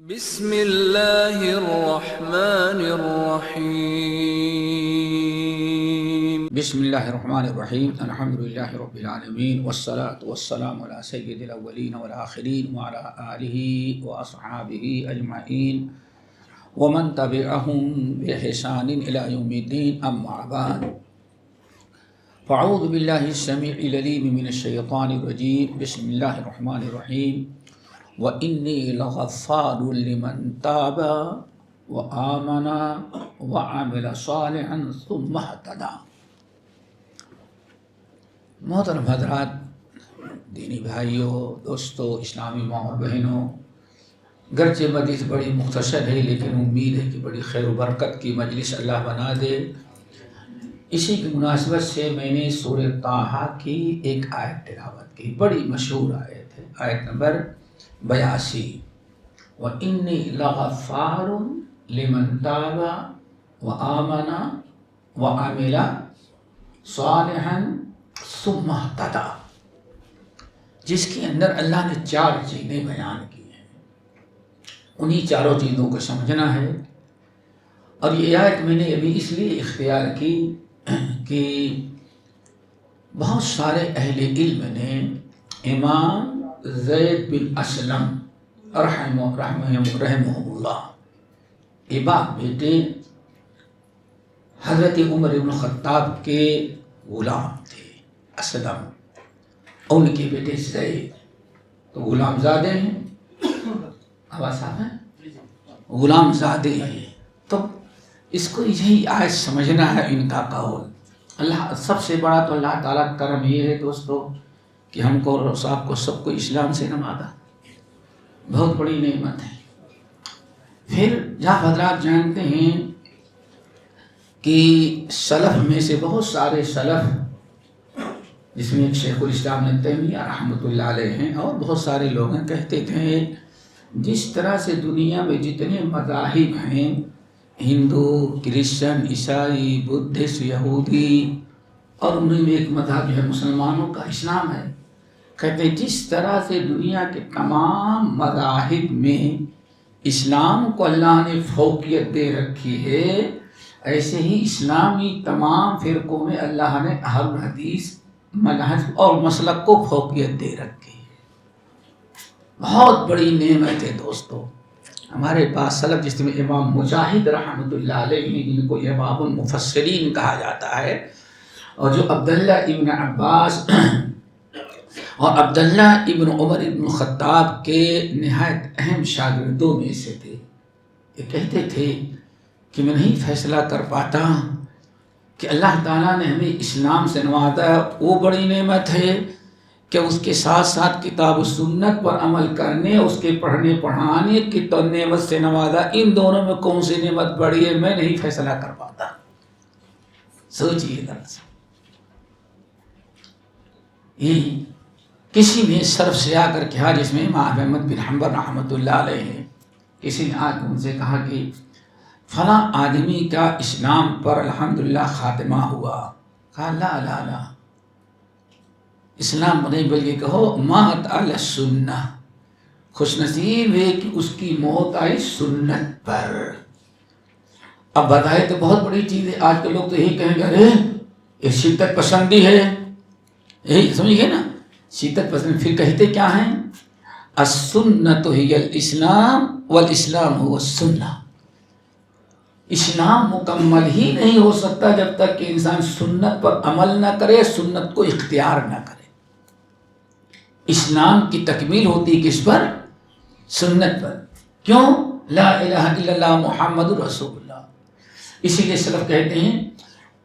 بسم اللہ الرحمن الرحیم بسم اللہ الرحمن الرحیم الحمدللہ رب العالمین والصلاة والسلام علی سید الاولین والآخرین وعلی آلہ واصحابہ اجمعین ومن تبعہم بإحسان الی یوم الدین اما بعد فاعوذ باللہ السمیع العلیم من الشیطان الرجیم بسم اللہ الرحمن الرحیم وَإِنِّي لَغَفَّارٌ لِمَن تَابَ وَآمَنَ وَعَمِلَ صَالِحًا ثُمَّ اهْتَدَىٰ۔ محترم حضرات، دینی بھائیوں، دوستوں، اسلامی ماں اور بہنوں، گرچہ مجلس بڑی مختصر ہے لیکن امید ہے کہ بڑی خیر و برکت کی مجلس اللہ بنا دے۔ اسی کی مناسبت سے میں نے سورہ طٰہٰ کی ایک آیت تلاوت کی، بڑی مشہور آیت ہے، آیت نمبر 82۔ وَإِنِّي لَغَفَّارٌ لِمَن تَابَ وَآمَنَ وَعَمِلَ صَالِحًا ثُمَّ اهْتَدَىٰ، جس کے اندر اللہ نے 4 چیزیں بیان کی ہیں، انہی چاروں چیزوں کو سمجھنا ہے۔ اور یہ آیت میں نے ابھی اس لیے اختیار کی کہ بہت سارے اہل علم نے امام زید بن اسلم رحمہ اللہ یہ باپ بیٹے حضرت عمر بن خطاب کے غلام تھے اسلم، ان کے بیٹے زید تو غلام زادے ہیں، آواز صاحب ہے، غلام زادے ہیں، تو اس کو یہی آیت سمجھنا ہے ان کا قول۔ اللہ سب سے بڑا تو اللہ تعالیٰ کا کرم یہ ہے دوستو کہ ہم کو اور آپ کو سب کو اسلام سے نوازا، بہت بڑی نعمت ہے۔ پھر جہاں حضرات جانتے ہیں کہ سلف میں سے بہت سارے سلف، جس میں ایک شیخ الاسلام ابن تیمیہ رحمۃ اللہ علیہ ہیں اور بہت سارے لوگ ہیں، کہتے تھے جس طرح سے دنیا میں جتنے مذاہب ہیں، ہندو، کرسچن، عیسائی، بدھسٹ، یہودی، اور ان میں ایک مذہب جو ہے مسلمانوں کا اسلام ہے، کہتے ہیں جس طرح سے دنیا کے تمام مذاہب میں اسلام کو اللہ نے فوقیت دے رکھی ہے، ایسے ہی اسلامی تمام فرقوں میں اللہ نے اہل حدیث منہج اور مسلک کو فوقیت دے رکھی ہے۔ بہت بڑی نعمت ہے دوستو۔ ہمارے پاس سلف جس میں امام مجاہد رحمۃ اللہ علیہ جن کو امام المفسرین کہا جاتا ہے، اور جو عبداللہ ابن عباس اور عبداللہ ابن عمر ابن خطاب کے نہایت اہم شاگردوں میں سے تھے، یہ کہتے تھے کہ میں نہیں فیصلہ کر پاتا کہ اللہ تعالیٰ نے ہمیں اسلام سے نوازا، وہ بڑی نعمت ہے کہ اس کے ساتھ ساتھ کتاب و سنت پر عمل کرنے، اس کے پڑھنے پڑھانے کی تو نعمت سے نوازا، ان دونوں میں کون سی نعمت بڑی ہے میں نہیں فیصلہ کر پاتا۔ سوچئے دراصل یہ کسی نے سلف سے آ کر کہا، جس میں امام احمد بن حنبل رحمۃ اللہ علیہ ہیں، کسی نے آ کر ان سے کہا کہ فلاں آدمی کا اسلام پر الحمدللہ خاتمہ ہوا، کہا لا لا لا، اسلام نہیں بلکہ کہو مات علی السنہ، خوش نصیب ہے کہ اس کی موت آئی سنت پر۔ اب بتائے تو بہت بڑی چیز ہے، آج کے لوگ تو یہی کہیں گے ارے یہ شدت پسندی ہے، یہی سمجھیے نا، شدت پسند۔ پھر کہتے کیا ہیں؟ السنۃ ہی الاسلام والاسلام هو السنہ۔ اسلام مکمل ہی نہیں ہو سکتا جب تک کہ انسان سنت پر عمل نہ کرے، سنت کو اختیار نہ کرے۔ اسلام کی تکمیل ہوتی کس پر؟ سنت پر۔ کیوں؟ لا الہ الا اللہ محمد رسول اللہ۔ اسی لیے سلف کہتے ہیں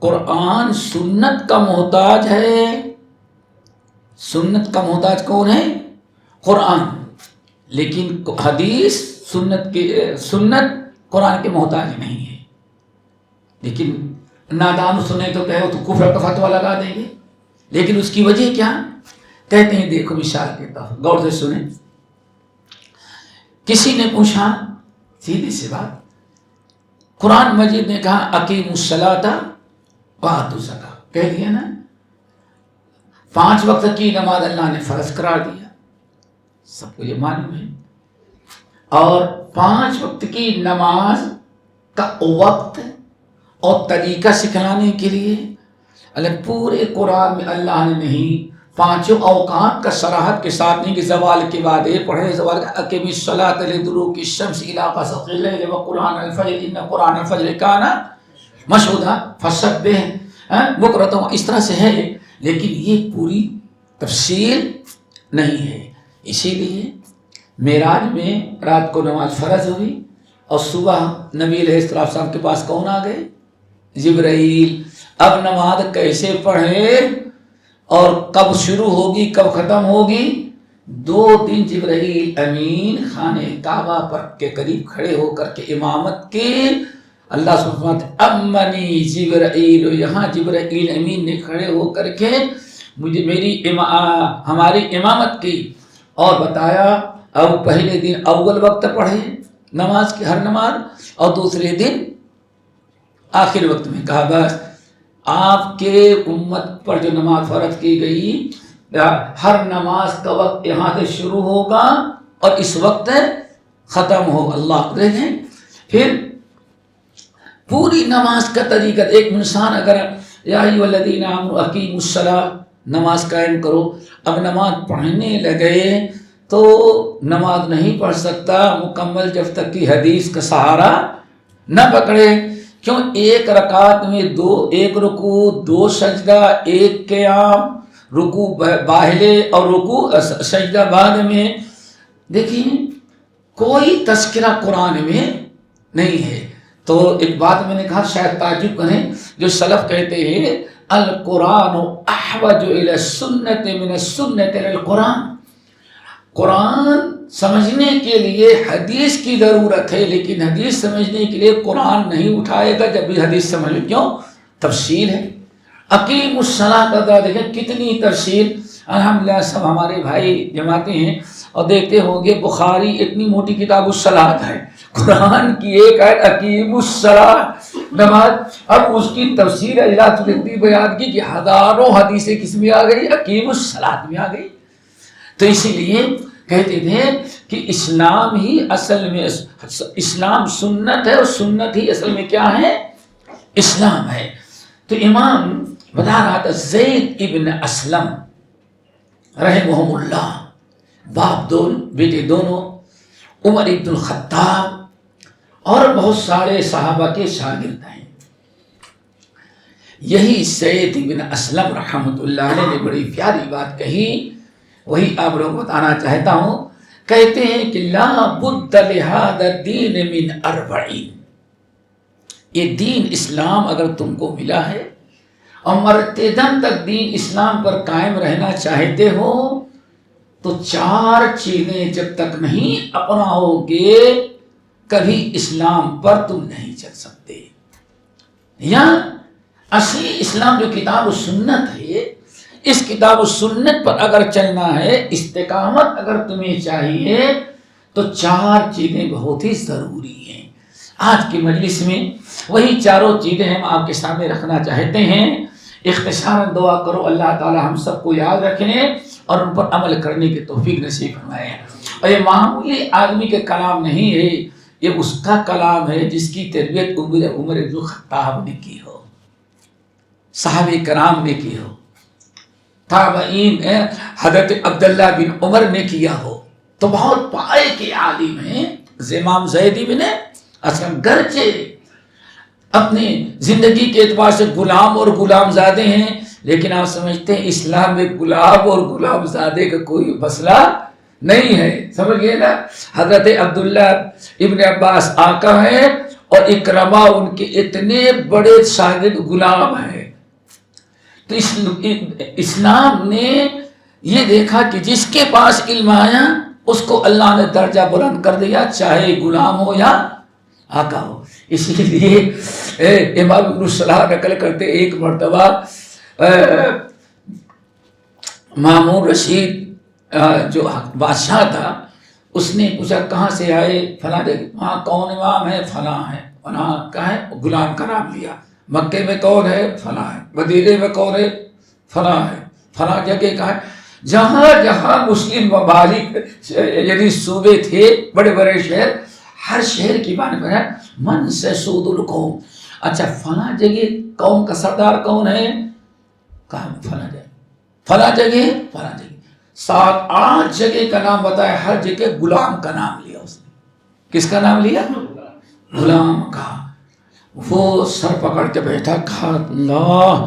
قرآن سنت کا محتاج ہے۔ سنت کا محتاج کون ہے؟ قرآن، لیکن حدیث سنت قرآن کے محتاج نہیں ہے۔ لیکن نادان سنے تو کہو تو کفر کا فتویٰ لگا دیں گے، لیکن اس کی وجہ کیا؟ کہتے ہیں دیکھو مثال کے طور پر غور سے سنیں۔ کسی نے پوچھا، سیدھی سی بات، قرآن مجید نے کہا اقیموا الصلاۃ وآتوا الزکاۃ، کہہ دیا نا، 5 وقت کی نماز اللہ نے فرض قرار دیا، سب کو یہ معلوم ہے، اور 5 وقت کی نماز کا وقت اور طریقہ سکھلانے کے لیے اللہ پورے قرآن میں اللہ نے نہیں 5 اوقات کا صراحت کے ساتھ نہیں کہ زوال کے بعد یہ پڑھے زوال اقیم الصلاۃ لدلوک الشمس الی غسق اللیل وقرآن الفجر ان قرآن الفجر کان مشہودا فسبح بکرۃ، اس طرح سے ہے، لیکن یہ پوری تفصیل نہیں ہے۔ اسی لیے معراج میں رات کو نماز فرض ہوئی اور صبح نبی علیہ السلام کے پاس کون آ گئے؟ جبرائیل۔ اب نماز کیسے پڑھیں اور کب شروع ہوگی کب ختم ہوگی؟ 2 دن جبرائیل امین خانہ کعبہ پر کے قریب کھڑے ہو کر کے امامت کی۔ اللہ سبحانہ امنی جبرائیل، یہاں جبرائیل امین نے کھڑے ہو کر کے مجھے ہماری امامت کی اور بتایا اب پہلے دن اول وقت پڑھے نماز کی ہر نماز، اور دوسرے دن آخر وقت میں کہا بس آپ کے امت پر جو نماز فرض کی گئی ہر نماز کا وقت یہاں سے شروع ہوگا اور اس وقت ختم ہو۔ اللہ دیکھیں پھر پوری نماز کا طریقہ، ایک انسان اگر یا ایھا الذین آمنوا اقیموا الصلاۃ نماز قائم کرو، اب نماز پڑھنے لگے تو نماز نہیں پڑھ سکتا مکمل جب تک کہ حدیث کا سہارا نہ پکڑے، کیوں؟ ایک رکعت میں 1 رکوع 2 سجدہ 1 قیام، رکوع باہلے اور رکوع سجدہ بعد میں۔ دیکھیں کوئی تذکرہ قرآن میں نہیں ہے۔ تو ایک بات میں نے کہا شاید تعجب کریں، جو سلف کہتے ہیں القرآن احوج الی السنۃ من السنۃ الی القرآن، قرآن سمجھنے کے لیے حدیث کی ضرورت ہے، لیکن حدیث سمجھنے کے لیے قرآن نہیں اٹھائے گا جب بھی حدیث سمجھ لیں، کیوں؟ تفصیل ہے۔ اقیم الصلاۃ کا دیکھیں کتنی تفصیل، الحمدللہ سب ہمارے بھائی جماعتیں ہیں اور دیکھتے ہوں گے بخاری اتنی موٹی کتاب الصلاۃ ہے، قرآن کی ایک آیت اقیم الصلاۃ نماز، اب اس کی تفسیر اجلاس بیان کی کہ ہزاروں حدیثیں کس میں آ گئی؟ اقیم الصلاۃ میں آ گئی۔ تو اسی لیے کہتے تھے کہ اسلام ہی اصل میں اسلام سنت ہے اور سنت ہی اصل میں کیا ہے؟ اسلام ہے۔ تو امام بتا رہا تھا زید ابن اسلم رحمہم اللہ، باپ دونوں بیٹے دونوں، عمر ابن الخطاب اور بہت سارے صحابہ کے شاگرد ہیں۔ یہی زید ابن اسلم رحمۃ اللہ علیہ نے بڑی پیاری بات کہی، وہی آپ لوگ بتانا چاہتا ہوں۔ کہتے ہیں کہ لا بد لہذا الدین من 40، یہ دین اسلام اگر تم کو ملا ہے اور مرتے دم تک دین اسلام پر قائم رہنا چاہتے ہو تو 4 چیزیں جب تک نہیں اپناؤ گے کبھی اسلام پر تم نہیں چل سکتے۔ یا اصلی اسلام جو کتاب و سنت ہے، اس کتاب و سنت پر اگر چلنا ہے، استقامت اگر تمہیں چاہیے تو 4 چیزیں بہت ہی ضروری ہیں۔ آج کی مجلس میں وہی 4 چیزیں ہم آپ کے سامنے رکھنا چاہتے ہیں۔ اختصاراً دعا کرو اللہ تعالی ہم سب کو یاد رکھنے اور ان پر عمل کرنے کی توفیق نصیب فرمائے۔ اور یہ معمولی آدمی کے کلام نہیں ہے، یہ اس کا کلام ہے جس کی تربیت عمر بن الخطاب نے کی ہو، صحابہ کرام نے کی ہو، تابعین حضرت عبداللہ بن عمر نے کیا ہو، تو بہت پائے کے عالم ہیں امام زید بن اسلم، گرچہ اپنے زندگی کے اعتبار سے غلام اور غلام زادے ہیں، لیکن آپ سمجھتے ہیں اسلام میں غلام اور غلام زادے کا کوئی مسئلہ نہیں ہے، سمجھ گئے نا؟ حضرت عبداللہ ابن عباس آقا ہیں اور اکرمہ ان کے اتنے بڑے شاگرد غلام ہیں۔ تو اسلام نے یہ دیکھا کہ جس کے پاس علم آیا اس کو اللہ نے درجہ بلند کر دیا، چاہے غلام ہو یا آقا ہو۔ اسی لیے امام ابن صلاح نقل کرتے ایک مرتبہ مامون رشید جو بادشاہ تھا، اس نے پوچھا کہاں سے آئے؟ فلاں وہاں کون امام ہے؟ فلاں ہے۔ فلاں کا ہے، غلام کا نام لیا۔ مکے میں کون ہے؟ فلاں ہے۔ مدینے میں کون ہے؟ فلاں ہے۔ فلاں جگہ کا ہے۔ جہاں جہاں مسلم ممالک یعنی صوبے تھے، بڑے بڑے شہر، ہر شہر کی بات پر ہے من سے سود القوم. اچھا فلاں جگہ قوم کا سردار کون ہے؟ کہاں فلاں جگہ، فلاں جگہ، فلاں جگہ. 7-8 جگہ کا نام بتایا، ہر جگہ غلام کا نام لیا اس نے. کس کا نام لیا؟ غلام کا. وہ سر پکڑ کے بیٹھا، کہا اللہ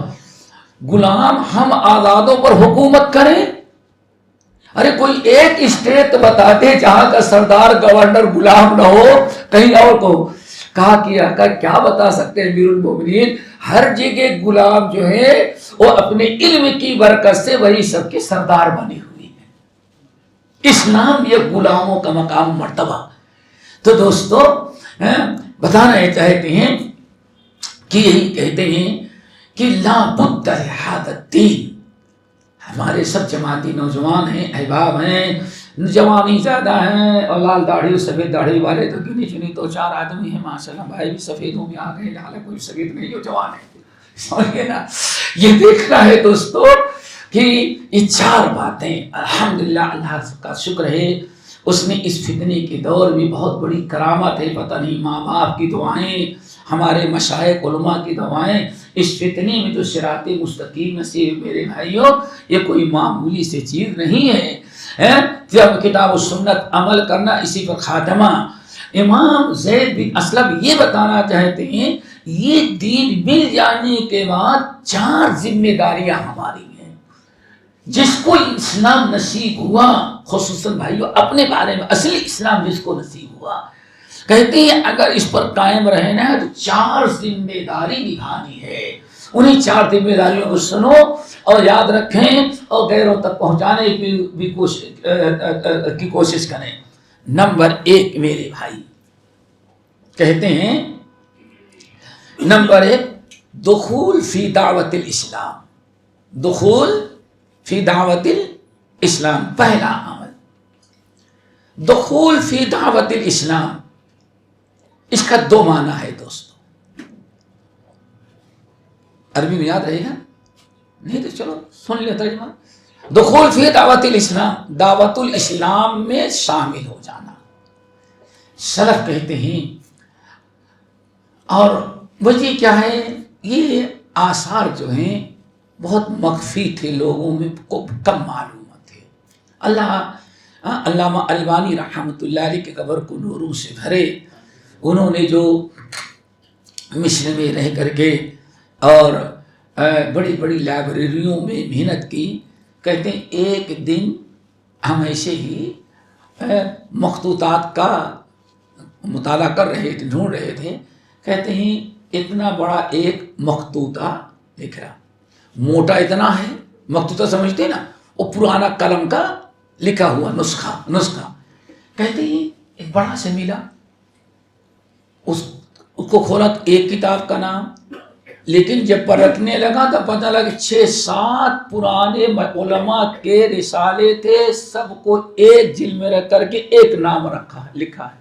غلام ہم آزادوں پر حکومت کریں؟ ارے کوئی ایک اسٹیٹ بتا دے جہاں کا سردار گورنر غلام نہ ہو، کہیں اور کو. کہا کہ کیا بتا سکتے ہیں امیر المومنین، ہر جگہ غلام جو ہے وہ اپنے علم کی برکت سے وہی سب کے سردار بنے ہوئے ہیں. اسلام یہ غلاموں کا مقام مرتبہ. تو دوستو بتانا یہ چاہتے ہیں کہ یہی کہتے ہیں کہ لا بد لہذا الدین. ہمارے سب جماعتی نوجوان ہیں، احباب ہیں، جوانی زیادہ ہیں اور لال داڑھی اور سفید داڑھی والے تو گنی چنی 2-4 آدمی ہیں ماشاءاللہ. بھائی بھی سفیدوں میں آ گئے، حالانکہ کوئی سفید نہیں ہو، جوان ہے. سمجھے نا؟ یہ دیکھنا ہے دوستو کہ یہ 4 باتیں الحمدللہ اللہ کا شکر ہے اس نے اس فتنے کے دور میں بہت بڑی کرامت ہے. پتہ نہیں ماں باپ کی دعائیں، ہمارے مشائخ علماء کی دعائیں، اس فتنے میں جو صراط مستقیم نصیب میرے بھائیوں، یہ کوئی معمولی سے چیز نہیں ہے. جب کتاب و سنت عمل کرنا، اسی پر خاتمہ. امام زید بن اسلم یہ بتانا چاہتے ہیں یہ دین مل جانے کے بعد 4 ذمہ داریاں ہماری ہیں. جس کو اسلام نصیب ہوا، خصوصاً بھائیوں اپنے بارے میں اصلی اسلام جس کو نصیب ہوا، کہتے ہیں اگر اس پر قائم رہنا ہے تو 4 ذمہ داری نبھانی ہے. انہیں 4 ذمہ داریوں کو سنو اور یاد رکھیں اور غیروں تک پہنچانے کی کوشش کریں. نمبر 1 میرے بھائی کہتے ہیں، نمبر 1 دخول فی دعوت الاسلام. دخول فی دعوت الاسلام، پہلا عمل دخول فی دعوت الاسلام. اس کا 2 معنی ہے دوستو. عربی میں یاد رہے گا؟ نہیں تو چلو سن لیں ترجمہ. دخول فی دعوت الاسلام، دعوت الاسلام میں شامل ہو جانا. سلف کہتے ہیں، اور وجہ کیا ہے، یہ آثار جو ہیں بہت مخفی تھے، لوگوں میں کو کم معلوم تھے. علامہ البانی رحمۃ اللہ علیہ کے قبر کو نوروں سے بھرے. انہوں نے جو مصر میں رہ کر کے اور بڑی بڑی لائبریریوں میں محنت کی، کہتے ہیں ایک دن ہم ایسے ہی مخطوطات کا مطالعہ کر رہے تھے، ڈھونڈ رہے تھے. کہتے ہیں اتنا بڑا ایک مخطوطہ دکھ رہا، موٹا اتنا ہے. مخطوطہ سمجھتے نا، وہ پرانا قلم کا لکھا ہوا نسخہ. کہتے ہیں ایک بڑا سے ملا، اس کو کھولا تو ایک کتاب کا نام، لیکن جب پلٹنے لگا تو پتہ لگا 6-7 پرانے علماء کے رسالے تھے، سب کو ایک جلد میں رکھ کر کے ایک نام لکھا ہے.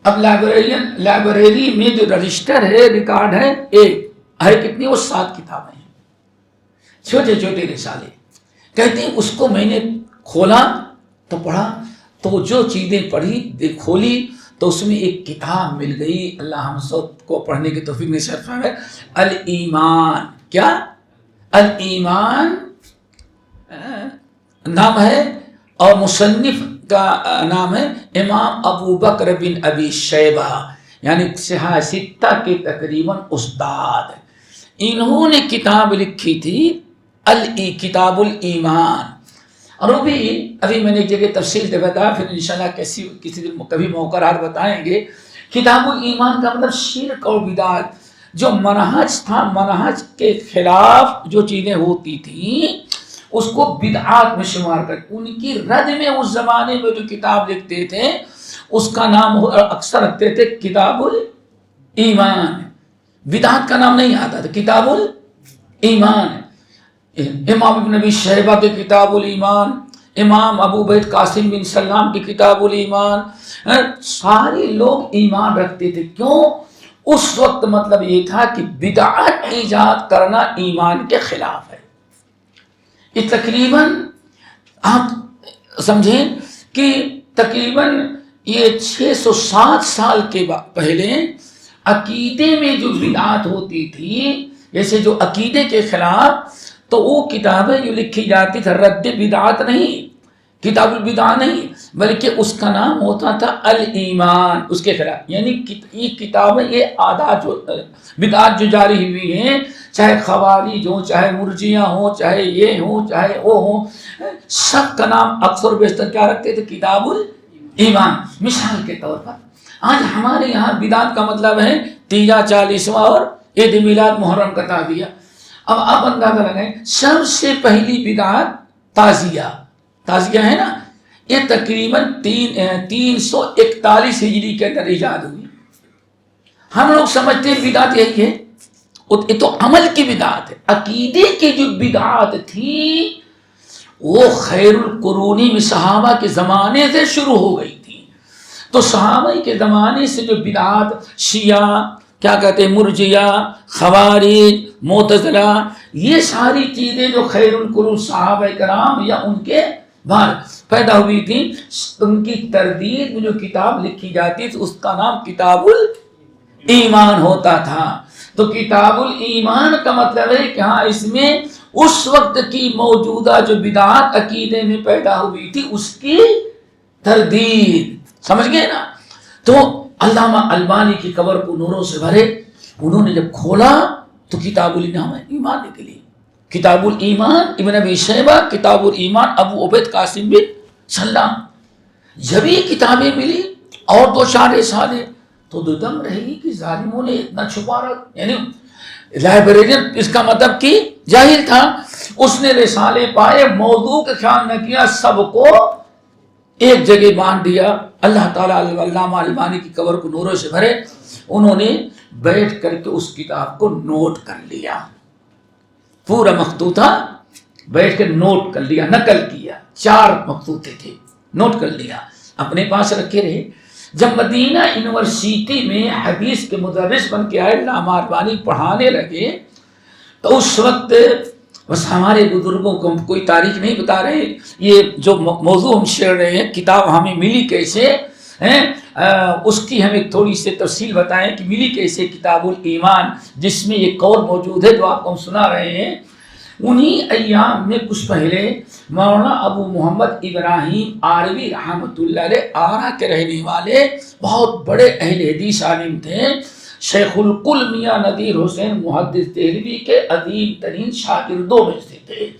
اب لائبریری میں جو رجسٹر ہے، ریکارڈ ہے، ایک ہے کتنی، وہ 7 کتابیں ہیں، چھوٹے چھوٹے رسالے. کہتے ہیں اس کو میں نے کھولا تو پڑھا، تو جو چیزیں پڑھی کھولی تو اس میں ایک کتاب مل گئی. اللہ ہم سب کو پڑھنے کی توفیق نصیب فرمائے. الایمان. کیا؟ الایمان نام ہے، اور مصنف کا نام ہے امام ابو بکر بن ابی شیبہ، یعنی 6 کے تقریباً استاد. انہوں نے کتاب لکھی تھی کتاب الایمان. اور وہ بھی ابھی میں نے ایک جگہ تفصیل سے بتایا، پھر انشاءاللہ کسی دن کبھی موقع رہا بتائیں گے. کتاب الایمان کا مطلب شرک اور بدعت، جو منہج تھا، منہج کے خلاف جو چیزیں ہوتی تھیں اس کو بدعات میں شمار کر ان کی رد میں اس زمانے میں جو کتاب لکھتے تھے اس کا نام اکثر رکھتے تھے کتاب الایمان. بدعات کا نام نہیں آتا تھا، کتاب الایمان. امام ابن ابی شیبہ کی کتاب الایمان، امام ابو بکر قاسم بن سلام کی کتاب الایمان. سارے لوگ ایمان رکھتے تھے. کیوں؟ اس وقت مطلب یہ تھا کہ بدعت ایجاد کرنا ایمان کے خلاف ہے. یہ تقریباً آپ سمجھیں کہ تقریباً یہ 660 سال کے پہلے عقیدے میں جو بدعات ہوتی تھی، جیسے جو عقیدے کے خلاف، تو وہ کتابیں جو لکھی جاتی تھی رد بدعات نہیں، کتاب البدع نہیں، بلکہ اس کا نام ہوتا تھا الایمان، اس کے خلاف. یعنی یہ کتابیں، یہ عادات جو بدعات جو جاری ہوئی ہیں، چاہے خوارج ہوں، چاہے مرجیہ ہوں، چاہے یہ ہوں، چاہے وہ ہوں، سب کا نام اکثر و بیشتر کیا رکھتے تھے؟ کتاب الایمان. مثال کے طور پر آج ہمارے یہاں بدعت کا مطلب ہے تیجا 40واں اور عید میلاد محرم کا تعزیہ. اب آپ اندازہ لگائیں، سب سے پہلی بدعت تعزیہ ہے نا، یہ تقریباً 341 ہجری کے اندر ایجاد ہوئی. ہم لوگ سمجھتے ہیں بدعت یہی ہے، یہ تو عمل کی بدعت ہے. عقیدے کی جو بدعت تھی وہ خیر القرون میں صحابہ کے زمانے سے شروع ہو گئی تھی. تو صحابہ کے زمانے سے جو بدعات، شیعہ کیا کہتے ہیں، مرجیہ، خوارج، معتزلہ، یہ ساری چیزیں جو خیر القرون صحابہ کرام یا ان کے بعد پیدا ہوئی تھی، ان کی تردید میں جو کتاب لکھی جاتی تھی اس کا نام کتاب الایمان ہوتا تھا. تو کتاب الایمان کا مطلب ہے کہ ہاں اس میں اس وقت کی موجودہ جو بدعات عقیدے میں پیدا ہوئی تھی اس کی تردید. سمجھ گئے نا؟ تو علامہ البانی کی قبر کو نوروں سے بھرے. انہوں نے جب کھولا تو کتاب الایمان نکلی. کتاب الایمان ابن ابی شیبہ، کتاب الایمان ابو عبید قاسم بن سلام. جب یہ کتابیں ملی اور 2 4 سالے تو دو دم رہی کہ ظالموں نے اتنا چھپا رکھا. یعنی لائبریرین اس کا مطلب کہ جاہل تھا، اس نے رسالے پائے، موضوع کا خیال نہ کیا، سب کو ایک جگہ باندھ دیا. اللہ تعالیٰ علامہ البانی کی قبر کو نوروں سے بھرے. انہوں نے بیٹھ کر کے اس کتاب کو نوٹ کر لیا، پورا مخطوطہ بیٹھ کے نوٹ کر لیا، نقل کیا. 4 مخطوطے تھے، نوٹ کر لیا، اپنے پاس رکھے رہے. جب مدینہ یونیورسٹی میں حدیث کے مدرس بن کے آئے، علامہ البانی پڑھانے لگے، تو اس وقت بس ہمارے بزرگوں کو ہم کوئی تاریخ نہیں بتا رہے، یہ جو موضوع ہم چھیڑ رہے ہیں کتاب ہمیں ملی کیسے ہیں، اس کی ہمیں تھوڑی سی تفصیل بتائیں کہ ملی کیسے کتاب الایمان، جس میں یہ قول موجود ہے جو آپ کو ہم سنا رہے ہیں. انہی ایام میں کچھ پہلے مولانا ابو محمد ابراہیم آروی رحمۃ اللہ علیہ، آرا کے رہنے والے بہت بڑے اہل حدیث عالم تھے، شیخ الکل میاں نذیر حسین محدث دہلوی کے عظیم ترین شاگردوں میں سے تھے.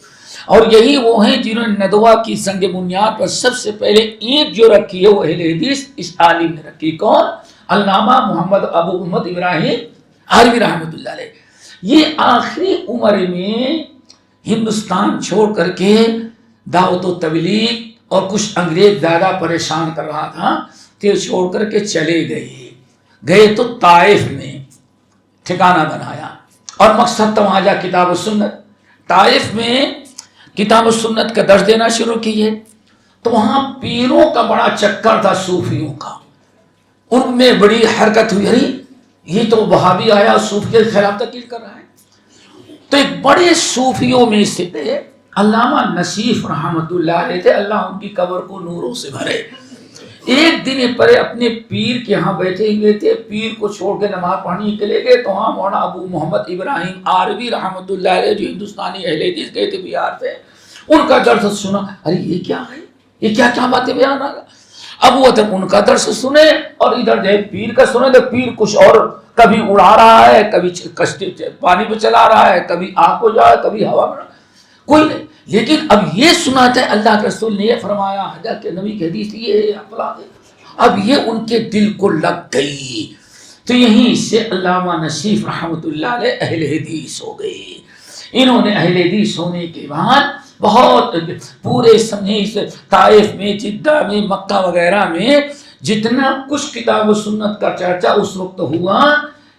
اور یہی وہ ہیں جنہوں نے ندوہ کی سنگ بنیاد پر سب سے پہلے اینٹ جو رکھی ہے وہ اہل حدیث اس عالم نے رکھی. کون؟ علامہ محمد ابو محمد ابراہیم آروی رحمۃ اللہ علیہ. یہ آخری عمر میں ہندوستان چھوڑ کر کے دعوت و تبلیغ، اور کچھ انگریز زیادہ پریشان کر رہا تھا تو چھوڑ کر کے چلے گئے تو طائف میں ٹھکانہ بنایا، اور مقصد تو وہاں جا کتاب و سنت. طائف میں کتاب و سنت کا درس دینا شروع کیے. تو وہاں پیروں کا بڑا چکر تھا، صوفیوں کا، ان میں بڑی حرکت ہوئی. ارے یہ تو وہابی آیا صوفی کے خلاف تقریر کر رہا ہے. تو ایک بڑے صوفیوں میں سے تھے علامہ نصیف رحمۃ اللہ علیہ تھے، اللہ ان کی قبر کو نوروں سے بھرے. ایک دن پرے اپنے پیر کے ہاں بیٹھے ہوئے تھے، پیر کو چھوڑ کے نماز پڑھنے کے لیے گئے تو وہاں مولانا ابو محمد ابراہیم آروی رحمۃ اللہ علیہ جو ہندوستانی اہل حدیث گئے تھے بہار سے، ان کا درس سنا. ارے یہ کیا ہے، یہ کیا باتیں بیان آ رہا. اب وہ ان کا درس سنے اور ادھر جو پیر کا سنے تو پیر کچھ اور، کبھی اڑا رہا ہے، کبھی کشتی پانی پہ چلا رہا ہے، کبھی آگ کو جا، کبھی ہوا میں، کوئی نہیں. لیکن اب یہ سنا تھا اللہ کے رسول نے یہ فرمایا، حضرت کے نبی کی حدیث یہ ہے. اب یہ ان کے دل کو لگ گئی. تو یہیں سے علامہ نصیف رحمۃ اللہ علیہ اہل حدیث ہو گئے. انہوں نے اہل حدیث ہونے کے بعد بہت پورے سمجھے طائف میں، جدہ میں، مکہ وغیرہ میں جتنا کچھ کتاب و سنت کا چرچا اس وقت ہوا،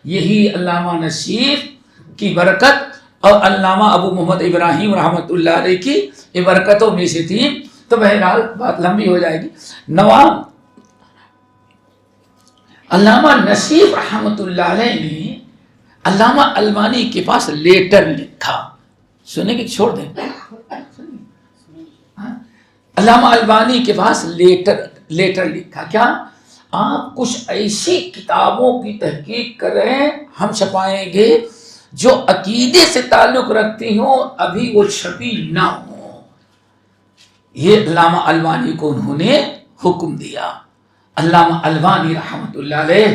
یہی علامہ نصیف کی برکت اور علامہ ابو محمد ابراہیم رحمۃ اللہ علیہ کی برکتوں میں سے تھی. تو بہرحال بات لمبی ہو جائے گی. نواب علامہ نصیف رحمۃ اللہ علیہ نے علامہ البانی کے پاس لیٹر لکھا. سنیں کہ چھوڑ دیں؟ علامہ البانی کے پاس لیٹر لکھا. کیا آپ کچھ ایسی کتابوں کی تحقیق کریں ہم چھپائیں گے جو عقیدے سے تعلق رکھتی ہوں ابھی وہ چھپی نہ ہو. یہ علامہ الوانی کو انہوں نے حکم دیا. علامہ الوانی رحمۃ اللہ علیہ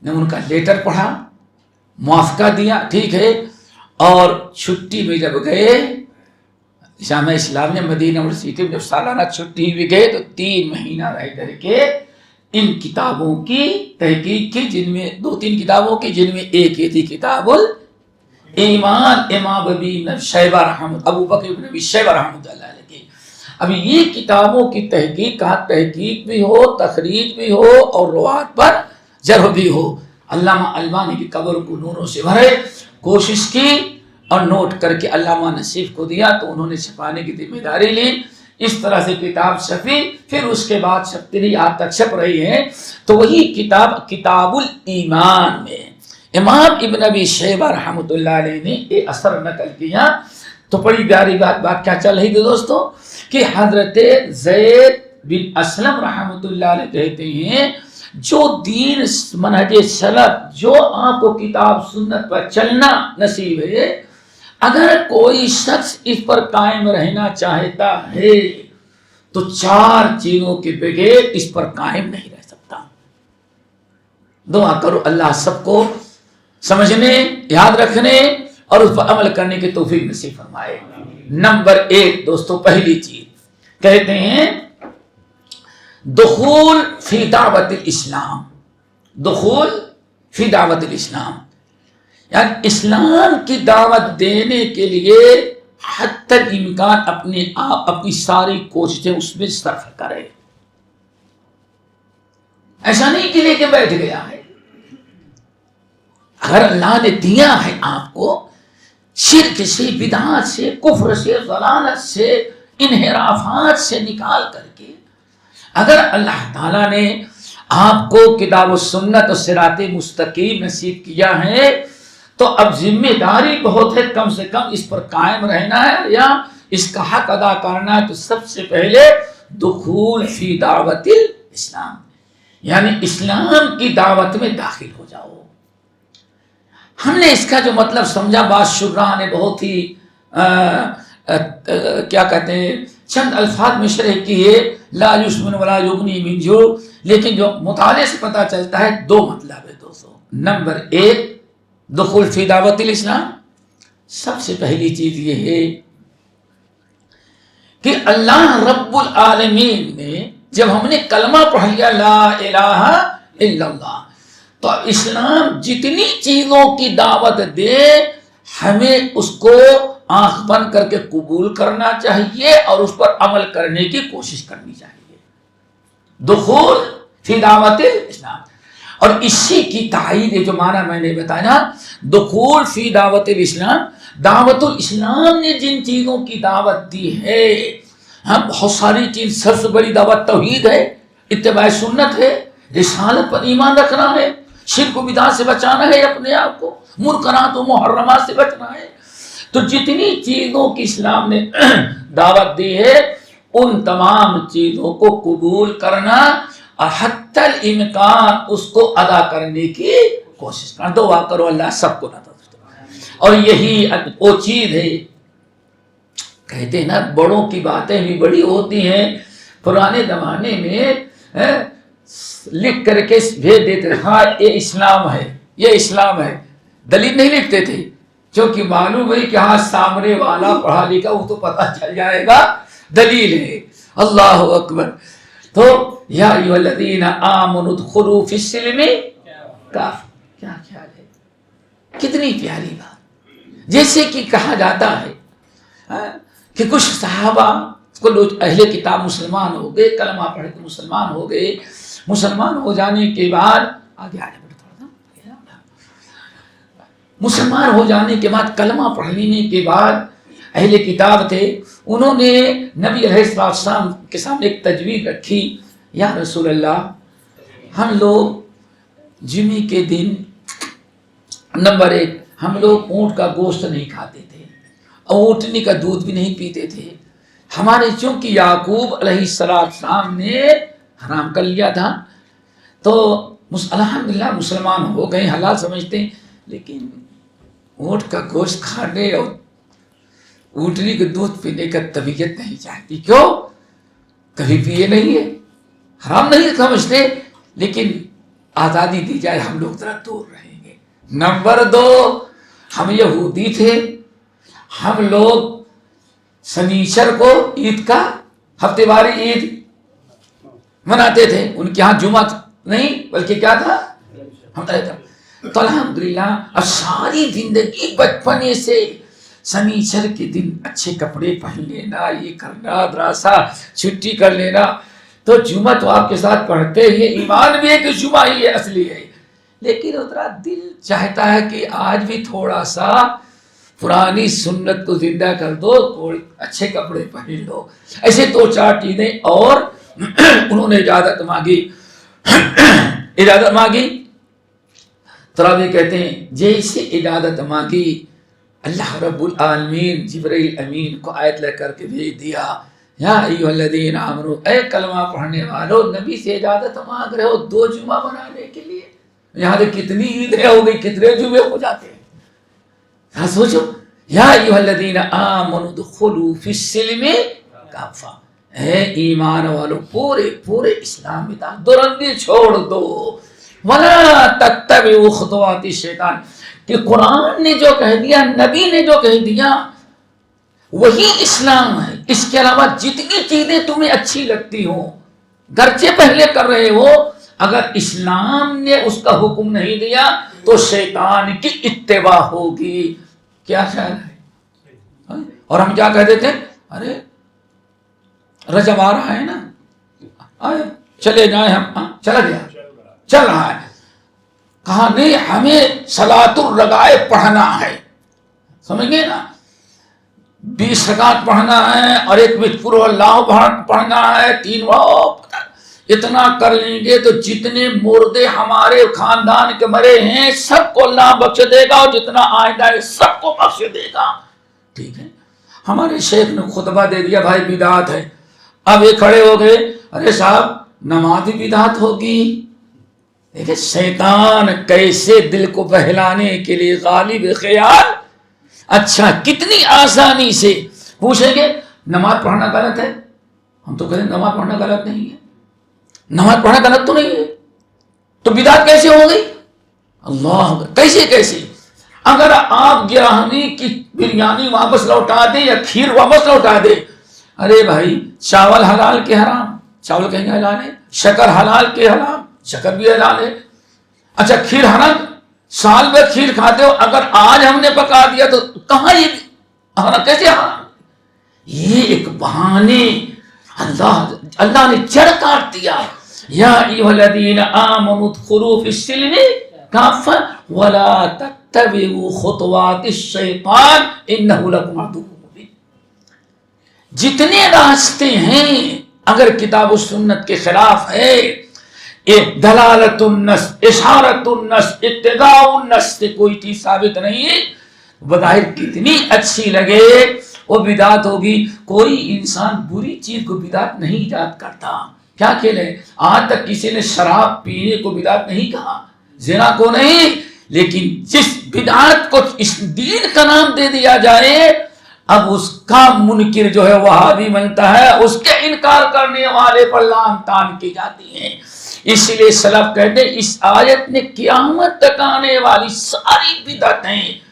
نے ان کا لیٹر پڑھا, موافقہ دیا, ٹھیک ہے, اور چھٹی میں جب گئے جامعہ اسلامیہ مدینہ یونیورسٹی میں جب سالانہ چھٹی بھی گئے تو 3 مہینہ رہ کر کے ان کتابوں کی تحقیق کی, جن میں 2-3 کتابوں کی, جن میں ایک یہ تھی کتاب الایمان امام ابو بکر بن ابی شیبہ رحمۃ اللہ علیہ کی. اب یہ کتابوں کی تحقیق کا تحقیق بھی ہو, تخریج بھی ہو اور روایت پر جرح بھی ہو. علامہ البانی کی قبر کو نوروں سے بھرے, کوشش کی اور نوٹ کر کے علامہ نصیف کو دیا تو انہوں نے چھپانے کی ذمہ داری لی. اس طرح سے کتاب چھپی, پھر اس کے بعد چھپتی رہی, آج تک چھپ رہی ہے. تو وہی کتاب کتاب الایمان میں امام ابن ابی شیبہ رحمۃ اللہ علیہ نے یہ اثر نقل کیا. تو بڑی پیاری بات کیا چل رہی تھی دوستو کہ حضرت زید بن اسلم رحمۃ اللہ علیہ کہتے ہیں جو دین منہج سلف, جو آپ کو کتاب سنت پر چلنا نصیب ہے, اگر کوئی شخص اس پر قائم رہنا چاہتا ہے تو 4 چیزوں کے بغیر اس پر قائم نہیں رہ سکتا. دعا کرو اللہ سب کو سمجھنے, یاد رکھنے اور اس پر عمل کرنے کی توفیق نصیب فرمائے. نمبر 1 دوستو, پہلی چیز کہتے ہیں دخول فی دعوت الاسلام. دخول فی دعوت الاسلام یعنی اسلام کی دعوت دینے کے لیے حتی الامکان اپنے آپ اپنی ساری کوششیں اس میں صرف کرے. ایسا نہیں کہ لے کے بیٹھ گیا ہے. اگر اللہ نے دیا ہے آپ کو شرک سے, بدعات سے, کفر سے, ضلالت سے, انحرافات سے نکال کر کے اگر اللہ تعالیٰ نے آپ کو کتاب و سنت اور صراط مستقیم نصیب کیا ہے تو اب ذمہ داری بہت ہے, کم سے کم اس پر قائم رہنا ہے یا اس کا حق ادا کرنا ہے. تو سب سے پہلے دخول فی دعوت الاسلام یعنی اسلام کی دعوت میں داخل ہو جاؤ. ہم نے اس کا جو مطلب سمجھا, بعض شراح نے بہت ہی کیا کہتے ہیں چند الفاظ میں شرح کیے, لا یسمن ولا یغنی من جوع, لیکن جو مطالعے سے پتہ چلتا ہے 2 مطلب ہے دوستو. نمبر 1 دخول فی دعوت الاسلام, سب سے پہلی چیز یہ ہے کہ اللہ رب العالمین نے جب ہم نے کلمہ پڑھ لیا لا الہ الا اللہ, تو اسلام جتنی چیزوں کی دعوت دے ہمیں اس کو آنکھ بند کر کے قبول کرنا چاہیے اور اس پر عمل کرنے کی کوشش کرنی چاہیے. دخول فی دعوت الاسلام. اور اسی کی تائید جو معنی میں نے بتایا دخول فی دعوت الاسلام, دعوت الاسلام نے جن چیزوں کی دعوت دی ہے, بہت ساری چیز, سب سے بڑی دعوت توحید ہے, اتباع سنت ہے, رسالت پر ایمان رکھنا ہے, شرک و بدعات سے بچانا ہے اپنے آپ کو, منکرات و محرمات سے بچنا ہے. تو جتنی چیزوں کی اسلام نے دعوت دی ہے ان تمام چیزوں کو قبول کرنا اور حتی الامکان اس کو ادا کرنے کی کوشش کرنا. دعا کرو اللہ سب کو نہ. اور یہی وہ چیز ہے, کہتے ہیں نا بڑوں کی باتیں بھی بڑی ہوتی ہیں. پرانے زمانے میں لکھ کر کے بھیج دیتے تھے, ہاں یہ اسلام ہے, یہ اسلام ہے, دلیل نہیں لکھتے تھے کیونکہ معلوم ہے کہ ہاں سامنے والا پڑھا لکھا وہ تو پتہ چل جائے گا دلیل ہے. اللہ اکبر. تو یا ایھا الذین آمنوا ادخلوا فی السلم کافہ, کیا خیال ہے, کتنی پیاری بات. جیسے کہ کہا جاتا ہے کہ کچھ صحابہ کو اہل کتاب مسلمان ہو گئے, کلمہ پڑھ کے مسلمان ہو گئے, مسلمان ہو جانے کے بعد آگے مسلمان ہو جانے کے بعد کلمہ پڑھ لینے کے بعد اہل کتاب تھے, انہوں نے نبی علیہ السلام کے سامنے ایک تجویز رکھی, یا رسول اللہ ہم لوگ جمعے کے دن نمبر 1 ہم لوگ اونٹ کا گوشت نہیں کھاتے تھے, اونٹنی کا دودھ بھی نہیں پیتے تھے. ہمارے چونکہ یعقوب علیہ السلام نے حرام کر لیا تھا, تو الحمدللہ مسلمان ہو گئے، حلال سمجھتے ہیں، لیکن اونٹ کا گوشت کھانے اور اونٹنی کے دودھ پینے کا طبیعت نہیں چاہتی. کیوں؟ کبھی پیے نہیں ہے، حرام نہیں سمجھتے، لیکن آزادی دی جائے ہم لوگ ذرا دور رہیں گے. نمبر 2، ہم یہودی تھے، ہم لوگ سنیچر کو عید کا ہفتے واری عید مناتے تھے. ان کے ہاں جمعہ نہیں بلکہ کیا تھا؟ تو الحمدللہ اب ساری زندگی بچپنے سے سنیچر کے دن اچھے کپڑے پہن لینا، یہ کرنا، دراسا چھٹی کر لینا. تو جمعہ تو آپ کے ساتھ پڑھتے ہی، ایمان بھی ہے کہ جمعہ ہی ہے اصلی ہے، لیکن اتنا دل چاہتا ہے کہ آج بھی تھوڑا سا پرانی سنت کو زندہ کر دو، کوئی اچھے کپڑے پہن لو. ایسے 2-4 چیزیں. اور انہوں نے اجازت مانگی. تراویح کہتے ہیں جیسے اجازت مانگی اللہ رب العالمین جبرائیل امین کو آیت لے کر کے بھیج دیا، یا ایھا الذین آمنوا، اے کلمہ پڑھنے والوں، نبی سے اجازت مانگ رہے ہو 2 جمعہ بنانے کے لیے. یہاں سے کتنی عیدیں ہو گئی، کتنے جمعے ہو جاتے ہیں. سوچو، یا ایھا الذین آمنوا ادخلوا فی السلم کافہ، اے ایمان والو پورے اسلام میں دورندی چھوڑ دو. ولا تتبعوا خطوات الشیطان، کہ قرآن نے جو کہہ دیا، نبی نے جو کہہ دیا وہی اسلام ہے. اس کے علاوہ جتنی چیزیں تمہیں اچھی لگتی ہوں گرچہ پہلے کر رہے ہو، اگر اسلام نے اس کا حکم نہیں دیا تو شیطان کی اتباع ہوگی. کیا خیال ہے؟ اور ہم کیا کہہ دیتے ہیں، ارے رجب آ رہا ہے نا، آئے چلے جائیں ہم، چل رہا ہے. کہاں نہیں، ہمیں صلاۃ الرغائب پڑھنا ہے، سمجھ گئے نا، 20 رکعت پڑھنا ہے، اور ایک میں قل اللہ پڑھنا ہے، 3 وقت. اتنا کر لیں گے تو جتنے مردے ہمارے خاندان کے مرے ہیں سب کو اللہ بخش دے گا، اور جتنا آئندہ ہے سب کو بخش دے گا. ٹھیک ہے. ہمارے شیخ نے خطبہ دے دیا بھائی بدعت ہے. اب یہ کھڑے ہو گئے، ارے صاحب نماز بھی بدعت ہوگی. دیکھیں شیطان کیسے دل کو بہلانے کے لیے غالب خیال. اچھا کتنی آسانی سے پوچھیں گے نماز پڑھنا غلط ہے، ہم تو کہیں نماز پڑھنا غلط نہیں ہے. نماز پڑھنا غلط تو نہیں ہے، تو بدعت کیسے ہو گئی؟ اللہ، کیسے؟ اگر آپ گراہنی کی بریانی واپس لوٹا دیں یا کھیر واپس لوٹا دیں، ارے بھائی چاول حلال کے حرام، چاول کہیں گے حلال ہے. شکر حلال کے حرام، شکر بھی حلال ہے. اچھا کھیر حرام، سال میں کھیر کھاتے ہو، اگر آج ہم نے پکا دیا تو کہاں یہ حرام، کیسے حرام؟ یہ ایک بہانے اللہ نے جڑ کاٹ دیا. یا ایھا الذین آمنوا ادخلوا فی السلم کافہ ولا تتبعوا خطوات الشیطان انہ لکم عدو مبین. جتنے راستے ہیں اگر کتاب و سنت کے خلاف ہے، دلالت النص، اشارت النص، اتباع النص سے کوئی چیز ثابت نہیں ہے، بظاہر کتنی اچھی لگے وہ بدعت ہوگی. کوئی انسان بری چیز کو بدعت نہیں ایجاد کرتا. کیا کھیل ہے؟ آج تک کسی نے شراب پینے کو بدعت نہیں کہا، زنا کو نہیں، لیکن جس بدعت کو اس دین کا نام دے دیا جائے اب اس کا منکر جو ہے وہابی بنتا ہے، اس کے انکار کرنے والے پر لعن طعن کی جاتی ہیں. اس لیے سلف کہتے ہیں اس آیت نے قیامت تک آنے والی ساری بدعتیں.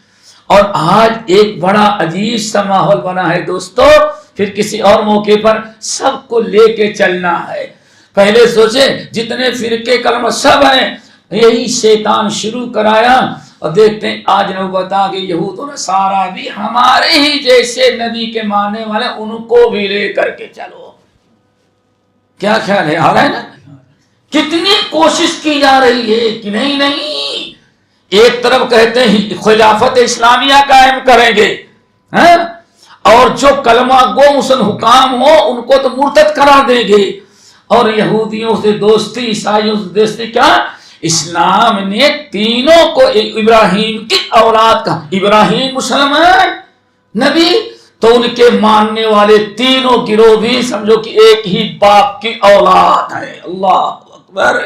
اور آج ایک بڑا عجیب سا ماحول بنا ہے دوستو، پھر کسی اور موقع پر سب کو لے کے چلنا ہے. پہلے سوچیں جتنے فرقے کلمہ سب ہیں یہی شیطان شروع کرایا، اور دیکھتے ہیں آج نوبت آ گئی یہود و نصارہ بھی ہمارے ہی جیسے نبی کے ماننے والے ان کو بھی لے کر کے چلو. کیا خیال ہے؟ آ رہا ہے نا. کتنی کوشش کی جا رہی ہے کہ نہیں، ایک طرف کہتے ہیں خلافت اسلامیہ قائم کریں گے، اور جو کلمہ گو مسلم حکام ہو ان کو تو مرتد قرار دیں گے، اور یہودیوں سے دوستی، عیسائیوں سے دوستی. کیا اسلام نے تینوں کو ابراہیم کی اولاد کا، ابراہیم مسلمان نبی تو ان کے ماننے والے تینوں گروہ بھی سمجھو کہ ایک ہی باپ کی اولاد ہے. اللہ اکبر.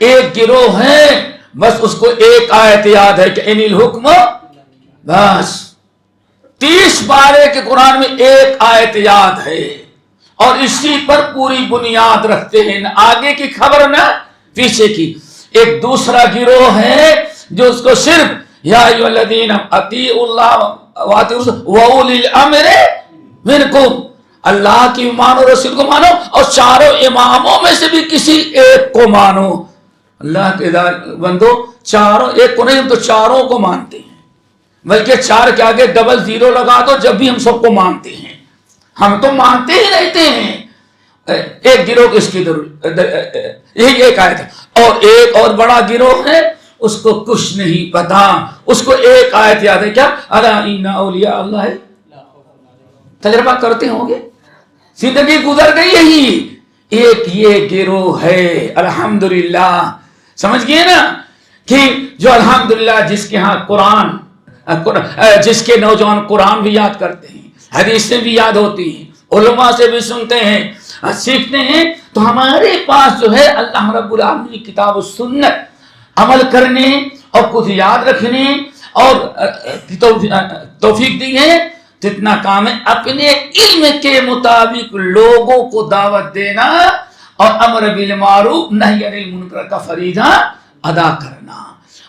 ایک گروہ ہے بس اس کو ایک آیت یاد ہے کہ ان الحکم، بس 30 پارے کے قرآن میں ایک آیت یاد ہے اور اسی پر پوری بنیاد رکھتے ہیں، نہ آگے کی خبر نہ پیچھے کی۔ ایک دوسرا گروہ ہے جو اس کو صرف یا ایھا الذین اطیعوا اللہ واطیعوا واولی الامر منکم، اللہ کی مانو، رسول کو مانو، اور چاروں اماموں میں سے بھی کسی ایک کو مانو۔ اللہ کے بندو، چاروں ایک کو نہیں، ہم تو چاروں کو مانتے ہیں، بلکہ 4 کے آگے ڈبل 0 لگا دو جب بھی ہم سب کو مانتے ہیں، ہم تو مانتے ہی رہتے ہیں۔ ایک گروہ اس کی یہی ایک آیت ہے، اور ایک اور بڑا گروہ ہے اس کو کچھ نہیں پتا، اس کو ایک آیت یاد ہے، کیا؟ الا ان اولیاء اللہ، تجربہ کرتے ہوں گے، زندگی گزر گئی یہی ایک یہ گروہ ہے۔ الحمدللہ، سمجھ گئے نا کہ جو الحمدللہ جس کے ہاں قرآن، جس کے نوجوان قرآن بھی یاد کرتے ہیں، حدیثیں بھی یاد ہوتی ہیں، علماء سے بھی سنتے ہیں، سیکھتے ہیں، تو ہمارے پاس جو ہے اللہ رب العالمین کی کتاب و سنت عمل کرنے اور کچھ یاد رکھنے اور توفیق دی ہے، تو اتنا کام ہے اپنے علم کے مطابق لوگوں کو دعوت دینا اور امر بالمعروف نہی عن المنکر کا فریضہ ادا کرنا۔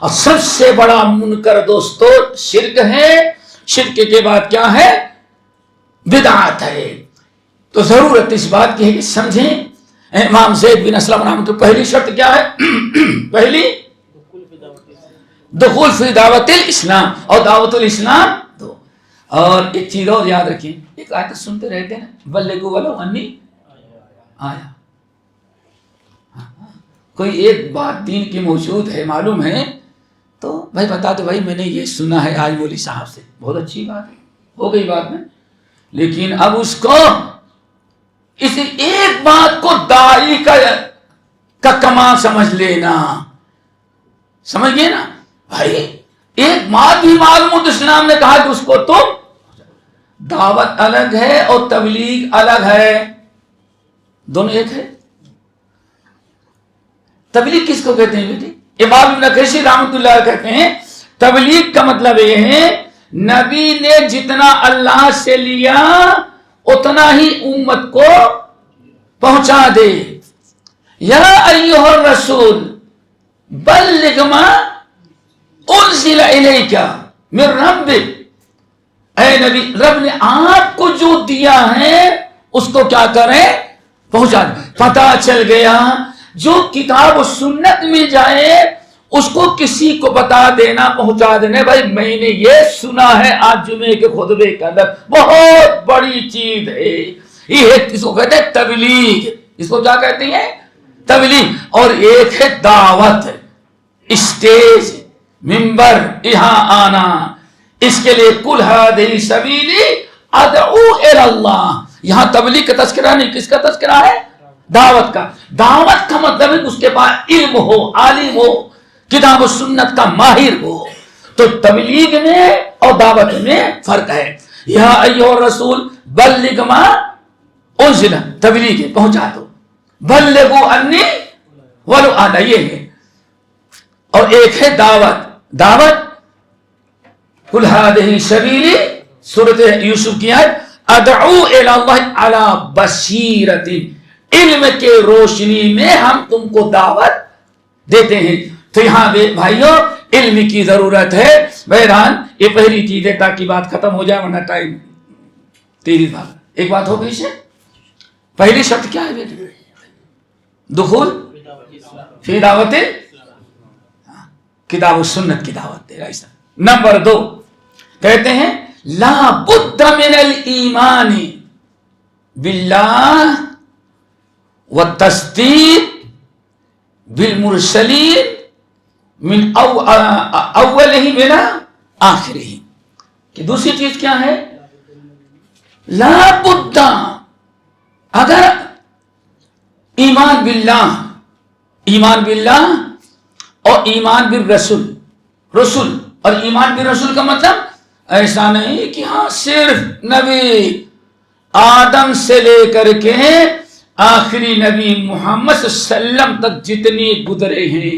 اور سب سے بڑا منکر دوستو شرک ہے، شرک کے بعد کیا ہے؟ بدعت ہے۔ تو ضرورت اس بات کی ہے کہ سمجھیں، امام زید بن اسلم رحمۃ اللہ، پہلی شرط کیا ہے؟ پہلی دخول فی دعوت الاسلام، اور دعوت الاسلام دو۔ اور ایک چیز اور یاد رکھیں، ایک آیت سنتے رہتے ہیں نا، بلغوا ولو انی آیا، کوئی ایک بات دین کی موجود ہے، معلوم ہے، تو بھائی بتا دو، بھائی میں نے یہ سنا ہے آج مولوی صاحب سے، بہت اچھی بات ہے، ہو گئی بات میں، لیکن اب اس کو اس ایک بات کو داعی کا کمال سمجھ لینا، سمجھ گئے نا بھائی؟ ایک بات بھی معلوم، اسلام نے کہا کہ اس کو تم، دعوت الگ ہے اور تبلیغ الگ ہے، دونوں ایک ہے۔ تبلیغ کس کو کہتے ہیں بیٹی؟ امام ابن کثیر رحمۃ اللہ کہتے ہیں تبلیغ کا مطلب یہ ہے نبی نے جتنا اللہ سے لیا اتنا ہی امت کو پہنچا دے۔ یا ایھا الرسول بلغ ما انزل الیک من ربک، اے نبی رب نے آپ کو جو دیا ہے اس کو کیا کریں؟ پہنچا دیں۔ پتہ چل گیا جو کتاب و سنت میں جائے اس کو کسی کو بتا دینا، پہنچا دینا، بھائی میں نے یہ سنا ہے آج جمعے کے خطبے کے اندر، بہت بڑی چیز ہے یہ، اس کو کہتے ہیں تبلیغ، اس کو کیا کہتے ہیں؟ تبلیغ۔ اور ایک ہے دعوت، اسٹیج، ممبر، یہاں آنا، اس کے لیے قل ھذہ سبیلی ادعو الی اللہ، یہاں تبلیغ کا تذکرہ نہیں، کس کا تذکرہ ہے؟ دعوت کا۔ دعوت کا مطلب ہے اس کے پاس علم ہو، عالم ہو، کتاب و سنت کا ماہر ہو۔ تو تبلیغ میں اور دعوت میں فرق ہے۔ یا ایھا الرسول بلغ ما انزل، تبلیغ پہنچا دو، بلغوا انی ولو آیا، یہ ہے۔ اور ایک ہے دعوت، دعوت قل ھذہ سبیلی، سورۃ یوسف کی آیت، ادعو الی اللہ علی بصیرۃ، علم کے روشنی میں ہم تم کو دعوت دیتے ہیں۔ تو یہاں بھائیوں علم کی ضرورت ہے۔ بہرحال یہ پہلی چیز ہے تاکہ بات ختم ہو جائے، ورنہ ٹائم تیری بات ایک بات ہو گئی سے۔ پہلی شرط کیا ہے بیٹے؟ دخول فی دعوت، کتاب و سنت کی دعوت دے رہا۔ نمبر 2 کہتے ہیں لا بد من الایمان باللہ والتصدیق بالمرسلین من اولہم الی آخرہم، کہ دوسری چیز کیا ہے؟ لا بد، اگر ایمان باللہ، ایمان باللہ اور ایمان بالرسول، رسول اور ایمان بالرسول کا مطلب ایسا نہیں کہ ہاں صرف نبی آدم سے لے کر کے آخری نبی محمد صلی اللہ علیہ وسلم تک جتنے گزرے ہیں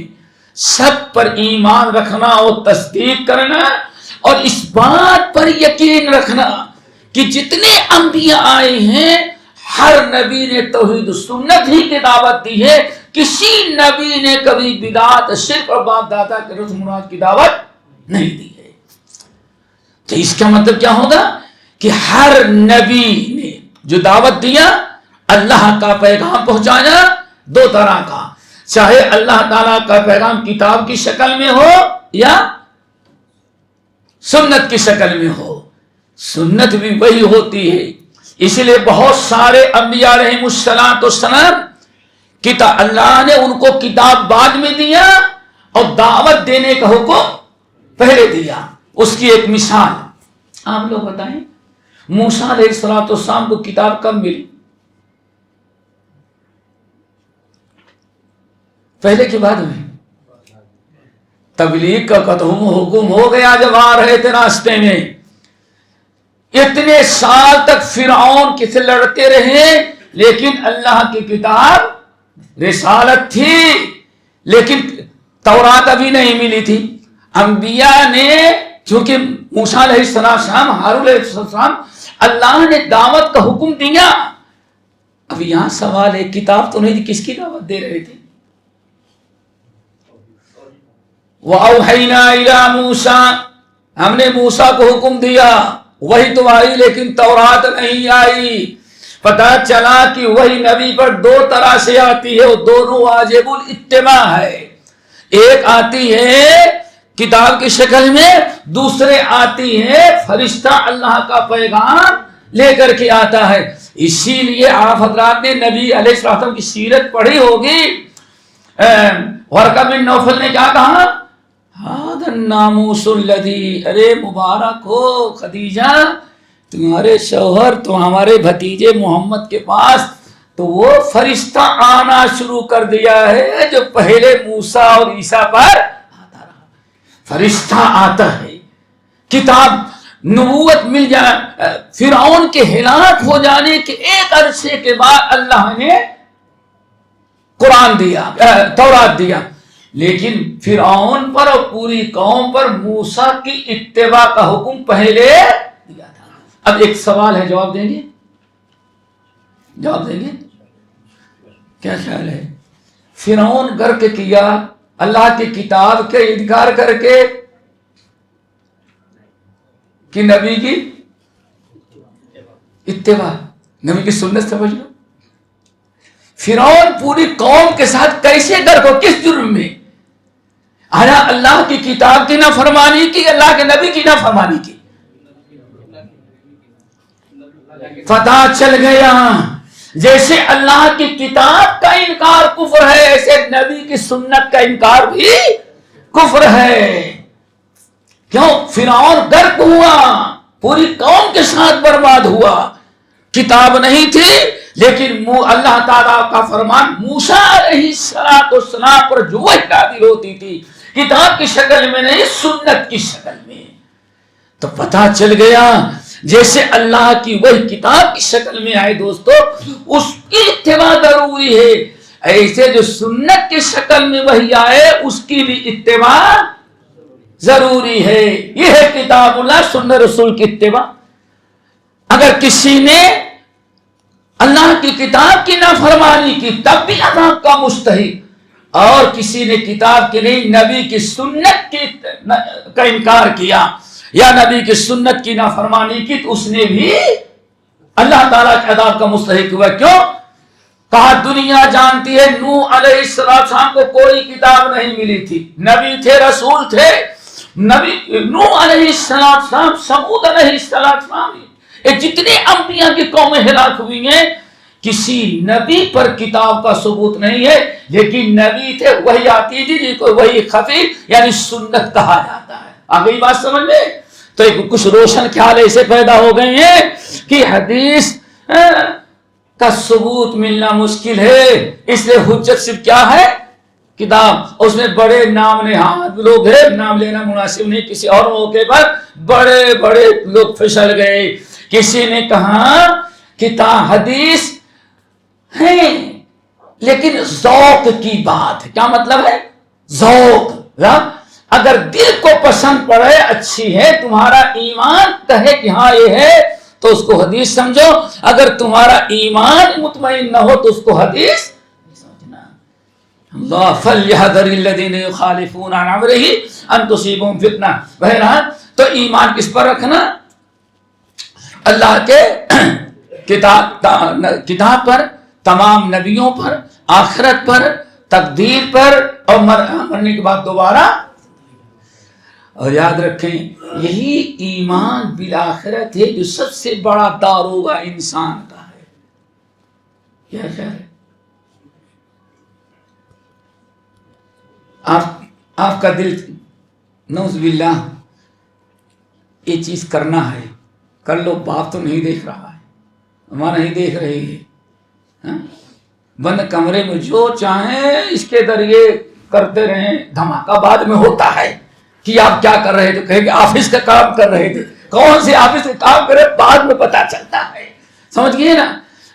سب پر ایمان رکھنا اور تصدیق کرنا، اور اس بات پر یقین رکھنا کہ جتنے انبیاء آئے ہیں ہر نبی نے توحید و سنت ہی کی دعوت دی ہے، کسی نبی نے کبھی بدعت، شرک اور باپ دادا کے رسومات کی دعوت نہیں دی ہے۔ تو اس کا مطلب کیا ہوگا کہ ہر نبی نے جو دعوت دیا اللہ کا پیغام پہنچایا دو طرح کا، چاہے اللہ تعالیٰ کا پیغام کتاب کی شکل میں ہو یا سنت کی شکل میں ہو۔ سنت بھی وہی ہوتی ہے، اس لیے بہت سارے انبیاء علیہم السلام کتاب اللہ نے ان کو کتاب بعد میں دیا اور دعوت دینے کا حکم پہلے دیا۔ اس کی ایک مثال آپ لوگ بتائیں، موسیٰ علیہ السلام کو کتاب کب ملی؟ پہلے کے بعد میں؟ تبلیغ کا حکم ہو گیا جب آ رہے تھے راستے میں۔ اتنے سال تک فرعون کس سے لڑتے رہے، لیکن اللہ کی کتاب رسالت تھی، لیکن تورات ابھی نہیں ملی تھی۔ انبیاء نے چونکہ موسیٰ علیہ السلام، ہارون علیہ السلام، اللہ نے دعوت کا حکم دیا۔ اب یہاں سوال ہے، کتاب تو نہیں تھی، کس کی دعوت دے رہے تھے؟ وَأَوْحَيْنَا إِلَىٰ مُوسَىٰ، ہم نے موسیٰ کو حکم دیا، وہی تو آئی لیکن تورات نہیں آئی۔ پتہ چلا کہ وہی نبی پر دو طرح سے آتی ہے، وہ دونوں واجب الاتباع ہے۔ ایک آتی ہے کتاب کی شکل میں، دوسرے آتی ہے فرشتہ اللہ کا پیغام لے کر کے آتا ہے۔ اسی لیے آپ حضرات نے نبی علیہ السلام کی سیرت پڑھی ہوگی۔ ورقہ بن نوفل نے کیا کہا؟ ہذا الناموس الذی، ارے مبارک ہو خدیجہ، تمہارے شوہر تو ہمارے بھتیجے محمد کے پاس تو وہ فرشتہ آنا شروع کر دیا ہے جو پہلے موسیٰ اور عیسیٰ پر آتا رہا۔ فرشتہ آتا ہے، کتاب نبوت مل جائے۔ فرعون کے ہلاک ہو جانے کے ایک عرصے کے بعد اللہ نے قرآن دیا، تورات دیا، لیکن فرعون پر اور پوری قوم پر موسیٰ کی اتباع کا حکم پہلے دیا تھا۔ اب ایک سوال ہے، جواب دیں گے؟ جواب دیں گے؟ کیا خیال ہے؟ فرعون گر کے کیا اللہ کی کتاب کے انکار کر کے کہ نبی کی اتباع، نبی کی سنت سمجھ لو۔ فرعون پوری قوم کے ساتھ کیسے گر کو، کس جرم میں؟ آیا اللہ کی کتاب کی نافرمانی کی، اللہ کے نبی کی نافرمانی کی؟ پتہ چل گیا جیسے اللہ کی کتاب کا انکار کفر ہے، ایسے نبی کی سنت کا انکار بھی کفر ہے۔ کیوں؟ فرعون غرق ہوا، پوری قوم کے ساتھ برباد ہوا۔ کتاب نہیں تھی لیکن اللہ تعالیٰ کا فرمان موسیٰ علیہ السلام پر جو وحی نازل ہوتی تھی کتاب کی شکل میں نہیں، سنت کی شکل میں۔ تو پتہ چل گیا جیسے اللہ کی وہی کتاب کی شکل میں آئے دوستو، اس کی اتباع ضروری ہے، ایسے جو سنت کی شکل میں وہی آئے اس کی بھی اتباع ضروری ہے۔ یہ ہے کتاب اللہ، سنت رسول کی اتباع۔ اگر کسی نے اللہ کی کتاب کی نافرمانی کی تب بھی عذاب کا مستحق، اور کسی نے کتاب کے نہیں نبی کی سنت کی کا انکار کیا یا نبی کی سنت کی نافرمانی کی تو اس نے بھی اللہ تعالیٰ کے عذاب کا مستحق ہوا۔ کیوں؟ کہا دنیا جانتی ہے نوح علیہ السلام کو کوئی کتاب نہیں ملی تھی، نبی تھے، رسول تھے، نبی نوح علیہ السلام، سمود علیہ السلام، یہ جتنے انبیاء کی قومیں ہلاک ہوئی ہیں کسی نبی پر کتاب کا ثبوت نہیں ہے، لیکن نبی تھے، وہی آتی تھی جس کو وہی خفی یعنی سنت کہا جاتا ہے۔ آگئی بات سمجھ میں؟ تو ایک کچھ روشن خیال ایسے پیدا ہو گئے ہیں کہ حدیث کا ثبوت ملنا مشکل ہے، اس لیے حجت صرف کیا ہے؟ کتاب۔ اس میں بڑے نام نہاد لوگ ہیں، نام لینا مناسب نہیں، کسی اور موقع پر بڑے بڑے لوگ پھسل گئے۔ کسی نے کہا کتاب حدیث ہیں لیکن ذوق کی بات ہے. کیا مطلب ہے؟ ذوق. اگر دل کو پسند پڑے اچھی ہے تمہارا ایمان کہے کہ ہاں یہ ہے تو اس کو حدیث سمجھو. اگر تمہارا ایمان مطمئن نہ ہو تو اس کو حدیث سمجھنا. اللہ فلیحذر الذین یخالفون عن امرہ ان تصیبہم فتنہ. بہرحال تو ایمان کس پر رکھنا؟ اللہ کے کتاب پر، تمام نبیوں پر، آخرت پر، تقدیر پر، اور مرنے کے بعد دوبارہ. اور یاد رکھیں یہی ایمان بالآخرت ہے جو سب سے بڑا داروغہ انسان کا ہے. کیا خیال ہے؟ آپ کا دل نعوذ باللہ یہ چیز کرنا ہے، کر لو. باپ تو نہیں دیکھ رہا ہے، ماں نہیں دیکھ رہی ہے، بند کمرے میں جو چاہیں اس کے ذریعے کرتے رہیں. دھماکہ بعد میں ہوتا ہے کہ آپ کیا کر رہے تھے، کہیں کہ آفس کا کام کر رہے تھے. کون سے آفس کا کام کرے بعد میں پتا چلتا ہے. سمجھ گئے نا؟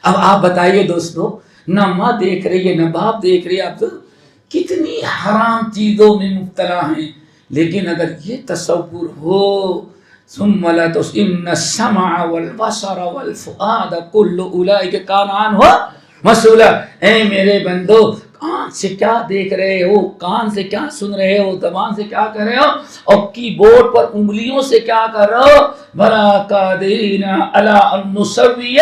اب آپ بتائیے دوستو، نہ ماں دیکھ رہی ہے نہ باپ دیکھ رہی ہے، آپ تو کتنی حرام چیزوں میں مبتلا ہیں. لیکن اگر یہ تصور ہو ثم لتسئلن السمع والبصر والفؤاد كل اولئک کان عنہ مسئولہ. اے میرے بندو، کان سے کیا دیکھ رہے ہو، کان سے کیا سن رہے ہو، زبان سے کیا کر رہے ہو، اور کی بورڈ پر انگلیوں سے کیا کر رہے ہو. بلا قادرین علی ان نسوی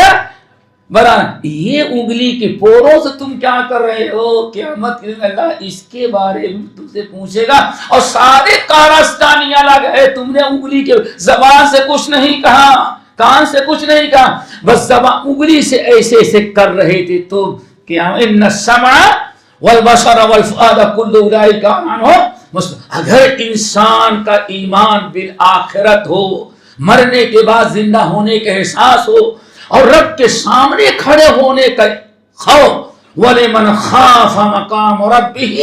بنا، یہ انگلی کے پوروں سے تم کیا کر رہے ہو. قیامت کے دن اللہ اس کے بارے میں تم سے پوچھے گا. اور سارے کارستانیاں لگ ہے، تم نے انگلی کے زبان سے کچھ نہیں کہا، کان سے کچھ نہیں کہا، بس زبان انگلی سے ایسے ایسے کر رہے تھے. تو کیا ان السمع والبصر والفؤاد كل اولئک کان عنہ مسئولہ. اگر انسان کا ایمان بالآخرت ہو، مرنے کے بعد زندہ ہونے کا احساس ہو، اور رب کے سامنے کھڑے ہونے کا خوف، وَلِمَنْ خَافَ مَقَامَ رَبِّهِ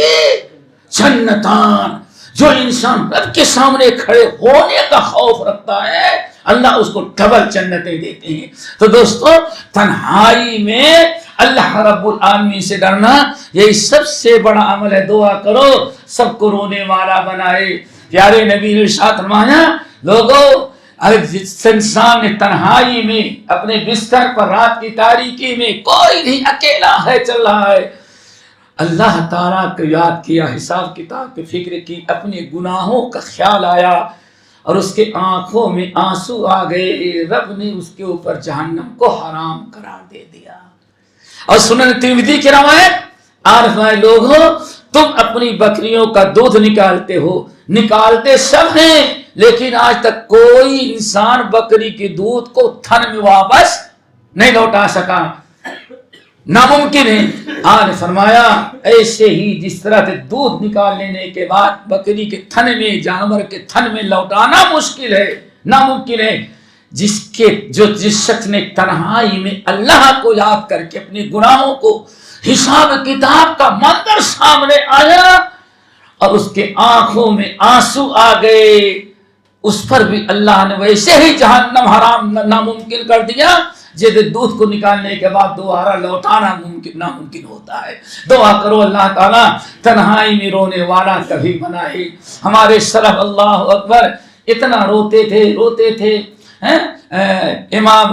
جَنَّتَانِ، جو انسان رب کے سامنے کھڑے ہونے کا خوف رکھتا ہے اللہ اس کو ڈبل جنتیں دیتے ہیں. تو دوستو تنہائی میں اللہ رب العالمین سے ڈرنا یہی سب سے بڑا عمل ہے. دعا کرو سب کو رونے والا بنائے. پیارے نبی نے ارشاد فرمایا، لوگوں اگر جس انسان نے تنہائی میں اپنے بستر پر رات کی تاریکی میں کوئی نہیں اکیلا ہے چل رہا ہے، اللہ تعالیٰ کو یاد کیا، حساب کتاب کی فکر کی، اپنے گناہوں کا خیال آیا اور اس کے آنکھوں میں آنسو آ گئے، رب نے اس کے اوپر جہنم کو حرام قرار دے دیا. اور سنن ترمذی کی روایت عارف میں لوگوں، تم اپنی بکریوں کا دودھ نکالتے ہو، نکالتے سب ہیں، لیکن آج تک کوئی انسان بکری کے دودھ کو تھن میں واپس نہیں لوٹا سکا، ناممکن ہے. آج فرمایا ایسے ہی جس طرح سے دودھ نکال لینے کے بعد بکری کے تھن میں، جانور کے تھن میں لوٹانا مشکل ہے، ناممکن ہے، جس شخص نے تنہائی میں اللہ کو یاد کر کے اپنے گناہوں کو، حساب کتاب کا منظر سامنے آیا اور اس کے آنکھوں میں آنسو آ گئے، اس پر بھی اللہ نے ویسے ہی جہنم حرام ناممکن کر دیا جیسے دودھ کو نکالنے کے بعد دوبارہ لوٹانا ناممکن ہوتا ہے. دعا کرو اللہ تعالیٰ تنہائی میں رونے والا کبھی بنائے. ہمارے سلف اللہ اکبر اتنا روتے تھے. امام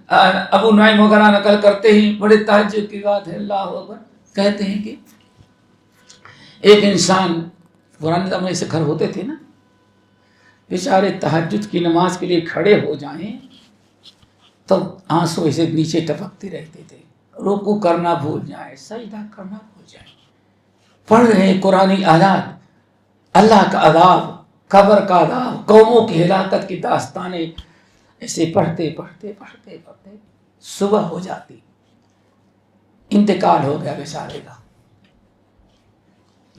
ابو نعیم وغیرہ نقل کرتے ہیں، بڑے تعجب کی بات ہے، اللہ اکبر، کہتے ہیں کہ ایک انسان، پرانے زمانے سے گھر ہوتے تھے نا، بیچارے تہجد کی نماز کے لیے کھڑے ہو جائیں تو آنسو ایسے نیچے ٹپکتے رہتے تھے، رکوع کرنا بھول جائیں، سجدہ کرنا بھول جائیں، پڑھ رہے ہیں قرآنی آیات، اللہ کا عذاب، قبر کا عذاب، قوموں کی ہلاکت کی داستانیں، ایسے پڑھتے صبح ہو جاتی، انتقال ہو گیا بیچارے کا.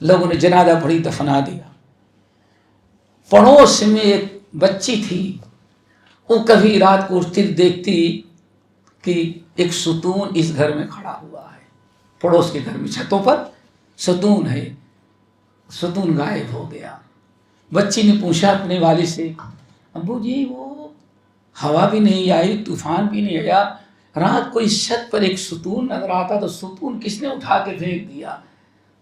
لوگوں نے جنازہ پڑھی، دفنا دیا. پڑوس میں ایک بچی تھی، وہ کبھی رات کو اٹھتی دیکھتی کہ ایک ستون اس گھر میں کھڑا ہوا ہے، پڑوس کے گھر میں چھتوں پر ستون ہے، ستون غائب ہو گیا. بچی نے پوچھا اپنے والد سے، ابو جی وہ ہوا بھی نہیں آئی، طوفان بھی نہیں آیا، رات کو اس چھت پر ایک ستون نظر آتا تو ستون کس نے اٹھا کے پھینک دیا.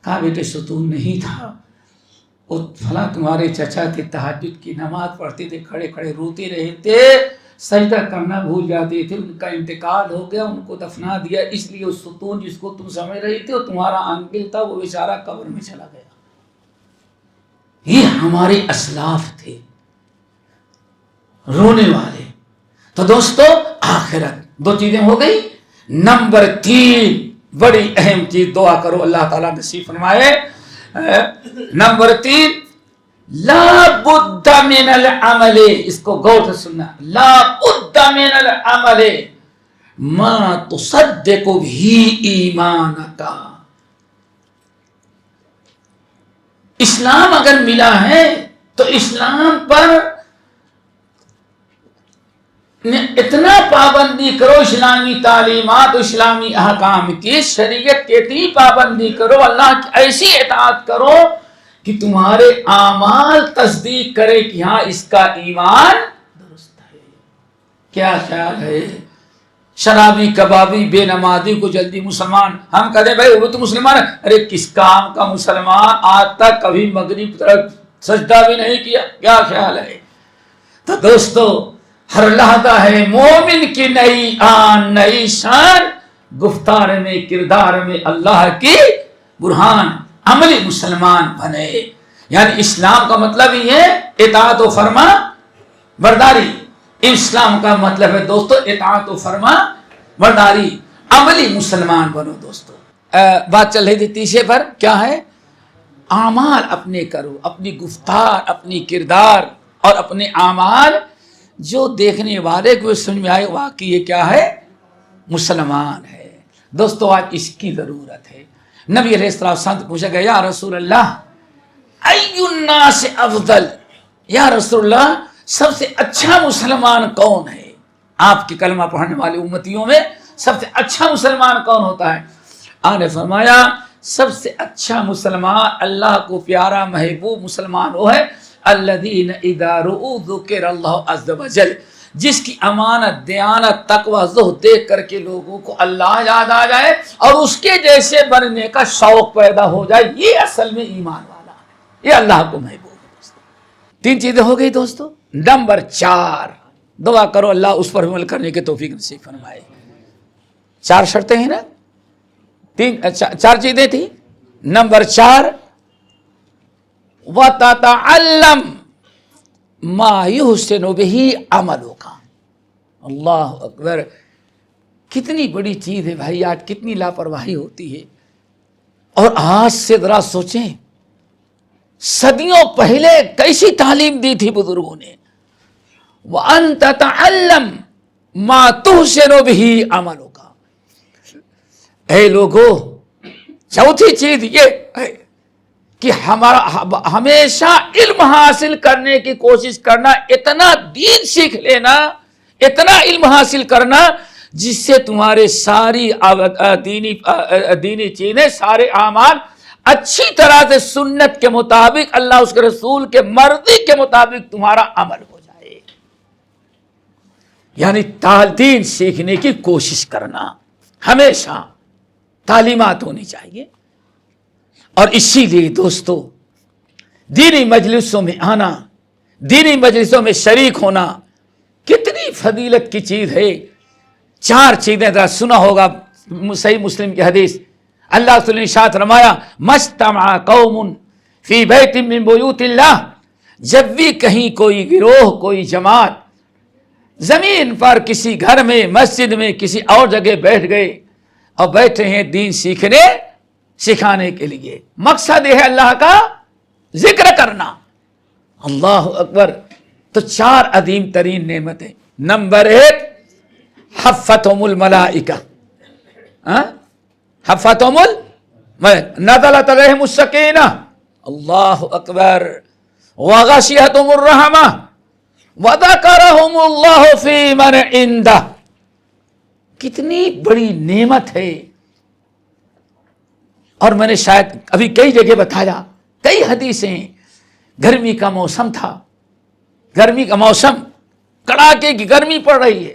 کہا بیٹے ستون نہیں تھا، وہ فلاں تمہارے چچا تھے، تہجد کی نماز پڑھتے تھے، کھڑے کھڑے روتے رہے تھے، سجدہ کرنا بھول جاتے تھے، ان کا انتقال ہو گیا، ان کو دفنا دیا، اس لیے وہ ستون جس کو تم سمجھ رہی تھے وہ تمہارا انکل تھا، وہ بیچارہ قبر میں چلا گیا. یہ ہمارے اسلاف تھے رونے والے. تو دوستو آخرت دو چیزیں ہو گئی. نمبر 3 بڑی اہم چیز، دعا کرو اللہ تعالیٰ نصیب فرمائے. نمبر 3 لا بد من العمل، اس کو غور سے سننا، لا بد من العمل ما تصدق به ایمانک. اسلام اگر ملا ہے تو اسلام پر اتنا پابندی کرو، اسلامی تعلیمات اسلامی احکام کی، شریعت کی اتنی پابندی کرو، اللہ کی ایسی اطاعت کرو کہ تمہارے اعمال تصدیق کرے کہ ہاں اس کا ایمان درست ہے. کیا خیال ہے؟ شرابی کبابی بے نمازی کو جلدی مسلمان، ہم کہتے بھائی وہ تو مسلمان ہے، ارے کس کام کا مسلمان، آج تک کبھی مغرب طرف سجدہ بھی نہیں کیا. کیا خیال ہے؟ تو دوستو ہر لحظہ ہے مومن کی نئی آن نئی شان، گفتار میں کردار میں اللہ کی برہان، عملی مسلمان بنے. یعنی اسلام کا مطلب ہی ہے اطاعت و فرما برداری. اسلام کا مطلب ہے دوستو اطاعت و فرما برداری، عملی مسلمان بنو. دوستو بات چل رہی تھی تیسرے پر، کیا ہے؟ اعمال اپنے کرو، اپنی گفتار، اپنی کردار اور اپنے اعمال جو دیکھنے والے کو سمجھ میں آئے واقعی یہ کیا ہے؟ مسلمان ہے. دوستو آج اس کی ضرورت ہے. نبی علیہ السلام سے پوچھا گیا یا رسول اللہ ای الناس افضل، یا رسول اللہ سب سے اچھا مسلمان کون ہے؟ آپ کی کلمہ پڑھنے والے امتیوں میں سب سے اچھا مسلمان کون ہوتا ہے؟ آپ نے فرمایا سب سے اچھا مسلمان، اللہ کو پیارا محبوب مسلمان وہ ہے الذین اذا رؤوا ذکر اللہ عز وجل، جس کی امانت دیانت تقوی زہد دیکھ کر کے لوگوں کو اللہ یاد آ جائے اور اس کے جیسے بننے کا شوق پیدا ہو جائے. یہ اصل میں ایمان والا ہے، یہ اللہ کو محبوب ہے. 3 چیزیں ہو گئی دوستو. نمبر 4 دعا کرو اللہ اس پر عمل کرنے کے توفیق نصیب فرمائے. 4 شرطیں ہیں نا، 4 چیزیں تھیں. نمبر 4 وَتَتَعَلَّمْ مَا يُحْسِنُ بِهِ عَمَلُكَ. اللہ اکبر، کتنی بڑی چیز ہے بھائی. آج کتنی لاپرواہی ہوتی ہے. اور آج سے ذرا سوچیں صدیوں پہلے کیسی تعلیم دی تھی بزرگوں نے. وَأَن تَتَعَلَّمْ مَا تُحْسِنُ بِهِ عَمَلُكَ. اے لوگو، چوتھی چیز یہ ہے کہ ہمارا ہمیشہ علم حاصل کرنے کی کوشش کرنا، اتنا دین سیکھ لینا، اتنا علم حاصل کرنا جس سے تمہارے ساری دینی چیزیں، سارے اعمال اچھی طرح سے سنت کے مطابق، اللہ اس کے رسول کے مرضی کے مطابق تمہارا عمل ہو جائے. یعنی دین سیکھنے کی کوشش کرنا، ہمیشہ تعلیمات ہونی چاہیے. اور اسی لیے دوستو دینی مجلسوں میں آنا، دینی مجلسوں میں شریک ہونا کتنی فضیلت کی چیز ہے. 4 چیزیں ذرا سنا ہوگا صحیح مسلم کی حدیث. اللہ تعالی نے ارشاد فرمایا مجتمع قوم فی بیت من بیوت اللہ، جب بھی کہیں کوئی گروہ، کوئی جماعت زمین پر کسی گھر میں، مسجد میں، کسی اور جگہ بیٹھ گئے اور بیٹھے ہیں دین سیکھنے سکھانے کے لیے، مقصد یہ ہے اللہ کا ذکر کرنا. اللہ اکبر. تو 4 عظیم ترین نعمتیں. نمبر 1 حفتہم الملائکہ، حفتہم نزلت علیہم السکینہ. اللہ اکبر. وغشیہتہم الرحمہ وذکرہم اللہ فی من عندہ. کتنی بڑی نعمت ہے. اور میں نے شاید ابھی کئی جگہ بتایا، کئی حدیثیں. گرمی کا موسم تھا، گرمی کا موسم، کڑاکے کی گرمی پڑ رہی ہے،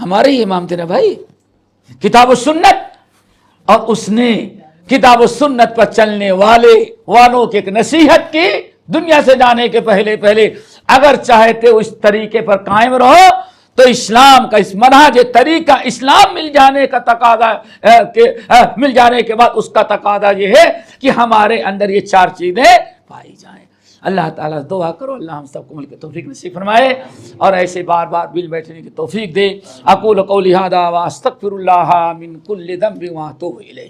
ہمارے ہی امام تھے نا بھائی، کتاب و سنت، اور اس نے کتاب و سنت پر چلنے والوں کی ایک نصیحت کی، دنیا سے جانے کے پہلے اگر چاہتے ہو اس طریقے پر قائم رہو تو اسلام کا اس منہج طریقہ اسلام مل جانے کا تقاضا مل جانے کے بعد اس کا تقاضا یہ ہے کہ ہمارے اندر یہ 4 چیزیں پائی جائیں۔ اللہ تعالیٰ دعا کرو اللہ ہم سب کو مل کے توفیق نصیب فرمائے اور ایسے بار بار مل بیٹھنے کی توفیق دے۔ اقول قولی ھذا واستغفر اللہ من کل ذنب واتوب الیہ۔